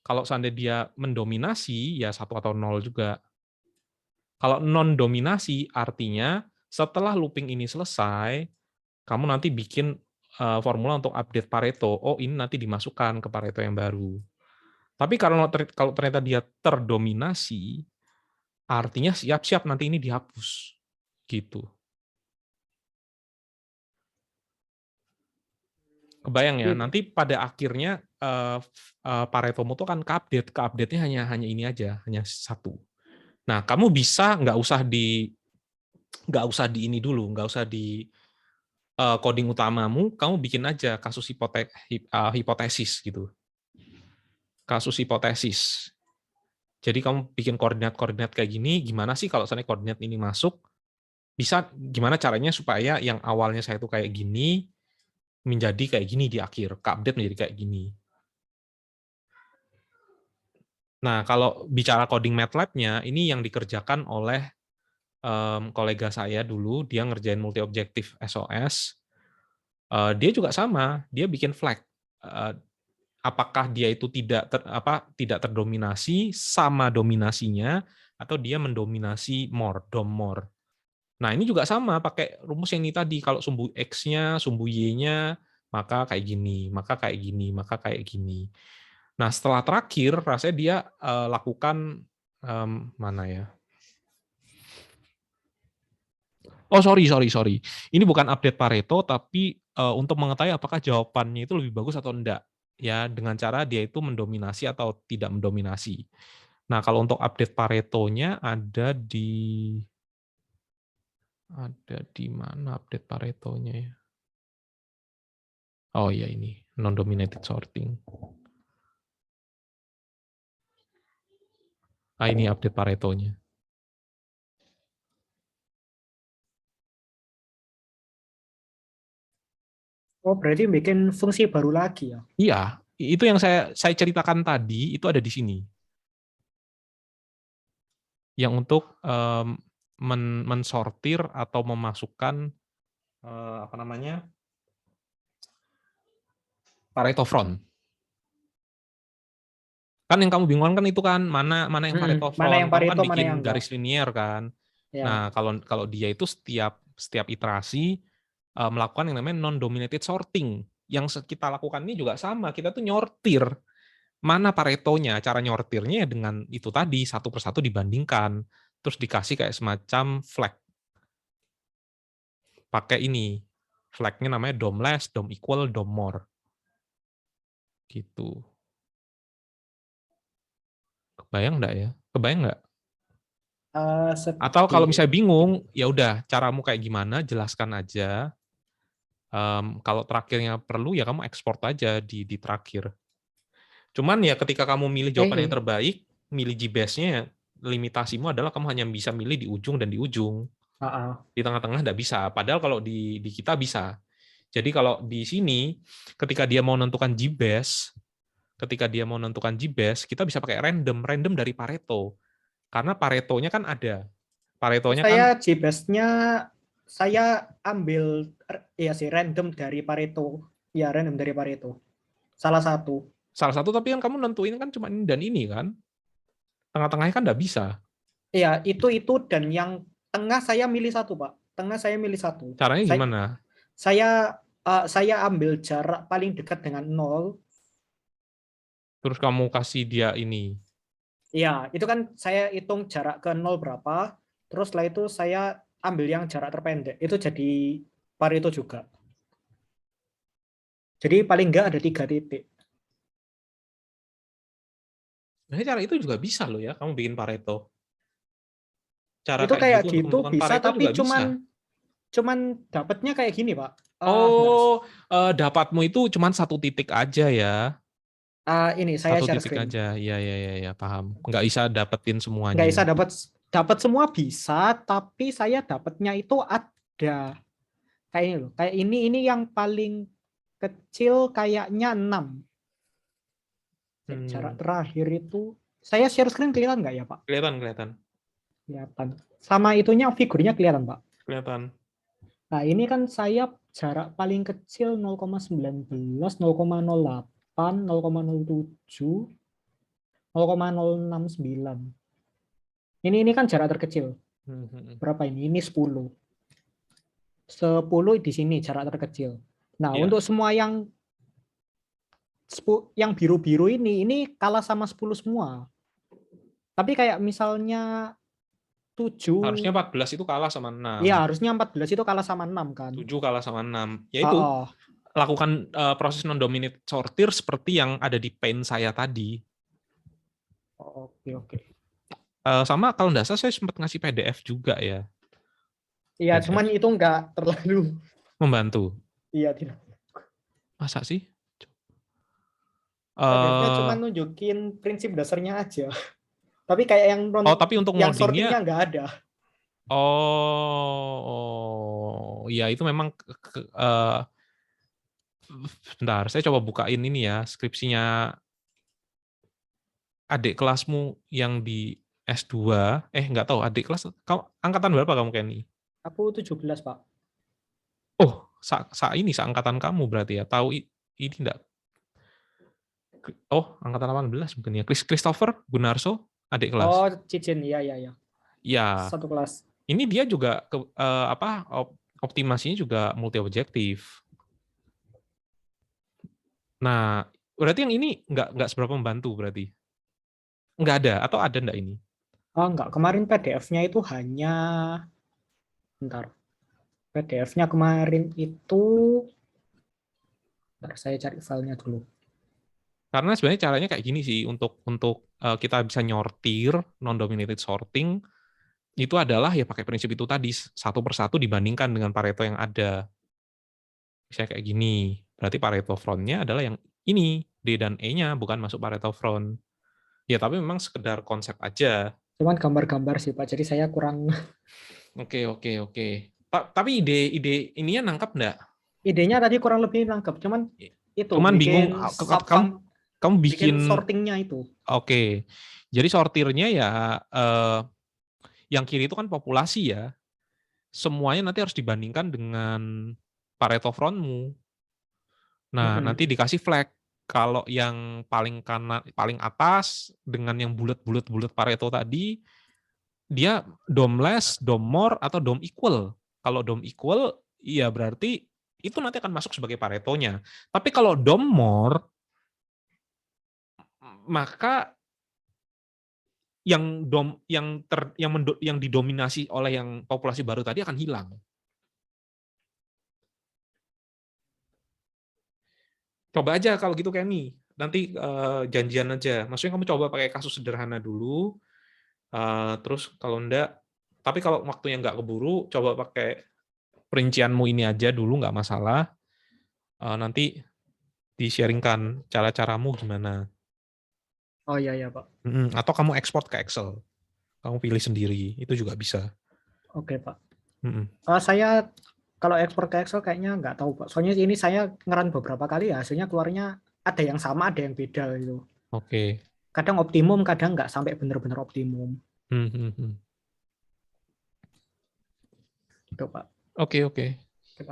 Kalau seandainya dia mendominasi, ya 1 atau 0 juga. Kalau non-dominasi artinya setelah looping ini selesai, kamu nanti bikin formula untuk update Pareto. Oh, ini nanti dimasukkan ke Pareto yang baru. Tapi kalau ternyata dia terdominasi, artinya siap-siap nanti ini dihapus. Gitu. Kebayang ya, nanti pada akhirnya Paretomo itu kan ke-update-nya hanya ini aja, hanya satu. Nah, kamu bisa nggak usah di ini dulu, nggak usah di coding utamamu, kamu bikin aja kasus hipotesis gitu. Kasus hipotesis. Jadi kamu bikin koordinat-koordinat kayak gini, gimana sih kalau misalnya koordinat ini masuk, bisa gimana caranya supaya yang awalnya saya tuh kayak gini, menjadi kayak gini di akhir, ke-update menjadi kayak gini. Nah, kalau bicara coding MATLAB-nya, ini yang dikerjakan oleh kolega saya dulu, dia ngerjain multi-objektif SOS. Dia juga sama, dia bikin flag. Apakah dia itu tidak terdominasi sama dominasinya, atau dia mendominasi DOM more. Nah, ini juga sama, pakai rumus yang ini tadi. Kalau sumbu X-nya, sumbu Y-nya, maka kayak gini, maka kayak gini, maka kayak gini. Nah, setelah terakhir, rasanya dia lakukan, mana ya? Oh, sorry. Ini bukan update Pareto, tapi untuk mengetahui apakah jawabannya itu lebih bagus atau enggak. Ya, dengan cara dia itu mendominasi atau tidak mendominasi. Nah, kalau untuk update Paretonya ada di mana update Paretonya ya? Oh iya, ini non-dominated sorting. Ini update Paretonya. Oh, berarti bikin fungsi baru lagi ya? Iya, itu yang saya ceritakan tadi, itu ada di sini. Yang untuk mensortir atau memasukkan Pareto front. Kan yang kamu bingung kan itu kan mana yang Pareto front, Mana yang kamu kan Pareto, mana bikin yang enggak. garis linier kan. Ya. Nah, kalau dia itu setiap iterasi melakukan yang namanya non-dominated sorting. Yang kita lakukan ini juga sama, kita tuh nyortir mana Paretonya, cara nyortirnya dengan itu tadi, satu persatu dibandingkan, terus dikasih kayak semacam flag. Pakai ini, flagnya namanya DOM less, DOM equal, DOM more. Gitu. Kebayang nggak ya? Kebayang nggak? Atau kalau misalnya bingung, ya udah caramu kayak gimana, jelaskan aja. Kalau terakhirnya perlu, ya kamu ekspor aja di terakhir. Cuman ya ketika kamu milih jawaban yang terbaik, milih GBase-nya, limitasimu adalah kamu hanya bisa milih di ujung dan di ujung. Di tengah-tengah nggak bisa. Padahal kalau di kita bisa. Jadi kalau di sini, ketika dia mau menentukan GBase, kita bisa pakai random dari Pareto. Karena Paretonya kan ada. Paretonya saya GBase-nya saya ambil ya sih random dari Pareto. Ya, random dari Pareto. Salah satu, tapi yang kamu nentuin kan cuma ini dan ini kan. Tengah-tengahnya kan nggak bisa. Iya, itu dan yang tengah saya milih satu, Pak. Tengah saya milih satu. Caranya gimana? Saya ambil jarak paling dekat dengan 0. Terus kamu kasih dia ini. Iya, itu kan saya hitung jarak ke 0 berapa. Terus setelah itu saya ambil yang jarak terpendek. Itu jadi Pareto juga. Jadi paling enggak ada 3 titik. Nah, cara itu juga bisa loh ya, kamu bikin Pareto. Cara itu kayak gitu bisa, tapi cuman dapatnya kayak gini, Pak. Dapatmu itu cuman satu titik aja ya. Ini saya satu share titik screen. aja. Iya, paham. Nggak bisa dapetin semuanya. Nggak bisa dapat semua bisa, tapi saya dapatnya itu ada kayak ini loh. Kayak ini yang paling kecil kayaknya 6. Jarak terakhir itu saya share screen kelihatan nggak ya, Pak? Kelihatan. Sama itunya figurnya kelihatan, Pak? Kelihatan. Nah, ini kan saya jarak paling kecil 0,19, 0,08, 0,07, 0,069. Ini kan jarak terkecil. Berapa ini? Ini 10. 10 di sini jarak terkecil. Nah, untuk semua yang yang biru-biru ini kalah sama 10 semua. Tapi kayak misalnya 7. Harusnya 14 itu kalah sama 6. Iya, harusnya 14 itu kalah sama 6 kan. 7 kalah sama 6. Ya itu, Oh, lakukan proses non-dominant sortir seperti yang ada di paint saya tadi. oke. Sama kalau nggak salah saya sempat ngasih PDF juga ya. Iya, PDF. cuman itu nggak terlalu Membantu. iya tidak. Masa sih? PDF-nya cuma nunjukin prinsip dasarnya aja. Tapi kayak yang tapi untuk yang moldingnya sortingnya nggak ada. Ya itu memang bentar, saya coba bukain ini ya, skripsinya adik kelasmu yang di S2. Nggak tahu adik kelas, kamu angkatan berapa kamu Kenny? Aku 17, Pak. Oh, ini seangkatan kamu berarti ya. Tahu ini enggak? Oh, angkatan 18 mungkin ya. Christopher Gunarso, adik kelas. Oh, Cicin, iya. Ya. Satu kelas. Ini dia juga optimasinya juga multi objektif. Nah, berarti yang ini nggak seberapa membantu berarti? Nggak ada, atau ada enggak ini? Oh, enggak. Kemarin PDF-nya itu hanya bentar. PDF-nya kemarin itu bentar, saya cari filenya dulu. Karena sebenarnya caranya kayak gini sih, untuk kita bisa nyortir non-dominated sorting itu adalah ya pakai prinsip itu tadi, satu persatu dibandingkan dengan Pareto yang ada. Misalnya kayak gini, berarti Pareto front-nya adalah yang ini, D dan E-nya bukan masuk Pareto front. Ya tapi memang sekedar konsep aja. Cuman gambar-gambar sih, Pak. Jadi saya kurang. Oke. Tapi ide ininya nangkap enggak? Idenya tadi kurang lebih nangkep. Cuman itu Cuman bingung, kamu bikin sortingnya itu. Oke. Jadi sortirnya ya yang kiri itu kan populasi ya. Semuanya nanti harus dibandingkan dengan Pareto front-mu. Nah, nanti dikasih flag. Kalau yang paling kanan, paling atas dengan yang bulat Pareto tadi, dia DOM less, DOM more, atau DOM equal. Kalau DOM equal, ya berarti itu nanti akan masuk sebagai Paretonya. Tapi kalau DOM more, maka yang didominasi oleh yang populasi baru tadi akan hilang. Coba aja kalau gitu Kenny, nanti janjian aja. Maksudnya kamu coba pakai kasus sederhana dulu, terus kalau enggak, tapi kalau waktunya nggak keburu, coba pakai perincianmu ini aja dulu, nggak masalah. Nanti di-sharingkan cara-caramu gimana. Oh iya Pak. Atau kamu ekspor ke Excel. Kamu pilih sendiri, itu juga bisa. Oke Pak. Saya kalau ekspor ke Excel kayaknya nggak tahu Pak. Soalnya ini saya ngeran beberapa kali ya, hasilnya keluarnya ada yang sama, ada yang beda gitu. Oke. Kadang optimum, kadang nggak sampai benar-benar optimum. Gitu Pak. Oke.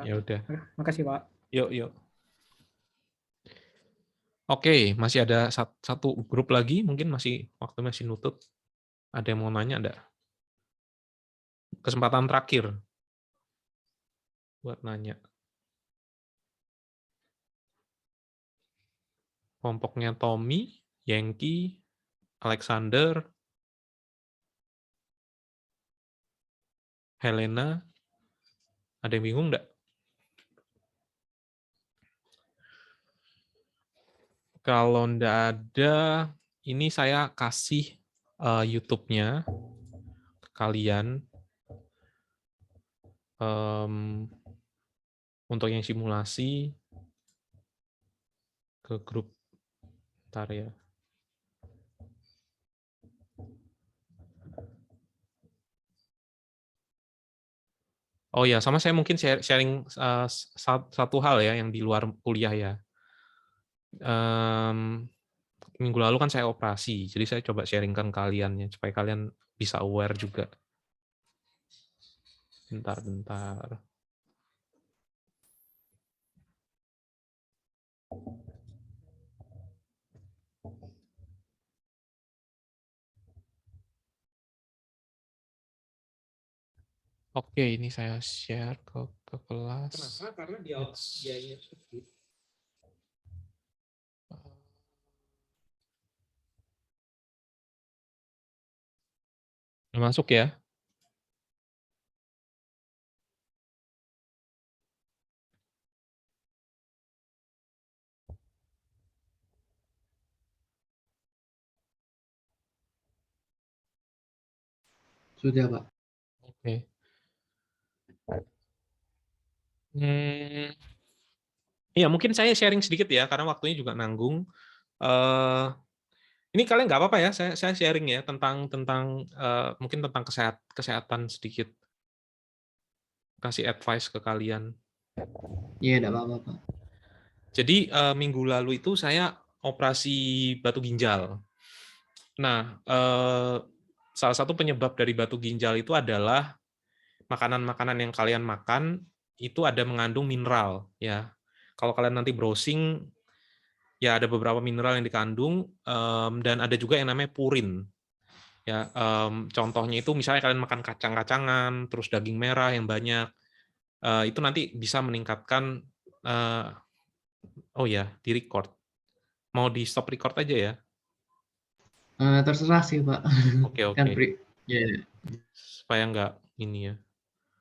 Ya udah. Makasih Pak. Yuk. Oke, masih ada satu grup lagi, mungkin waktu masih nutup. Ada yang mau nanya enggak? Kesempatan terakhir buat nanya. Kelompoknya Tommy, Yankee, Alexander, Helena. Ada yang bingung enggak? Kalau enggak ada, ini saya kasih YouTube-nya ke kalian. Untuk yang simulasi ke grup ntar ya. Oh ya, sama saya mungkin sharing satu hal ya yang di luar kuliah ya. Minggu lalu kan saya operasi, jadi saya coba sharingkan kalian ya, supaya kalian bisa aware juga. Bentar. Oke, ini saya share ke kelas. Kenapa? Karena dia Masuk ya? Sudah, Pak. Oke. Hmm, iya, mungkin saya sharing sedikit ya, karena waktunya juga nanggung. Ini kalian nggak apa-apa ya, saya sharing ya tentang mungkin tentang kesehatan sedikit, kasih advice ke kalian. Iya, enggak apa-apa, Pak. Jadi minggu lalu itu saya operasi batu ginjal. Nah, salah satu penyebab dari batu ginjal itu adalah makanan-makanan yang kalian makan itu ada mengandung mineral ya. Kalau kalian nanti browsing ya ada beberapa mineral yang dikandung dan ada juga yang namanya purin. Ya, contohnya itu misalnya kalian makan kacang-kacangan, terus daging merah yang banyak, itu nanti bisa meningkatkan oh ya, di record. Mau di stop record aja ya? Terserah sih, Pak. Oke, Kan oke. ya. Supaya nggak ini ya.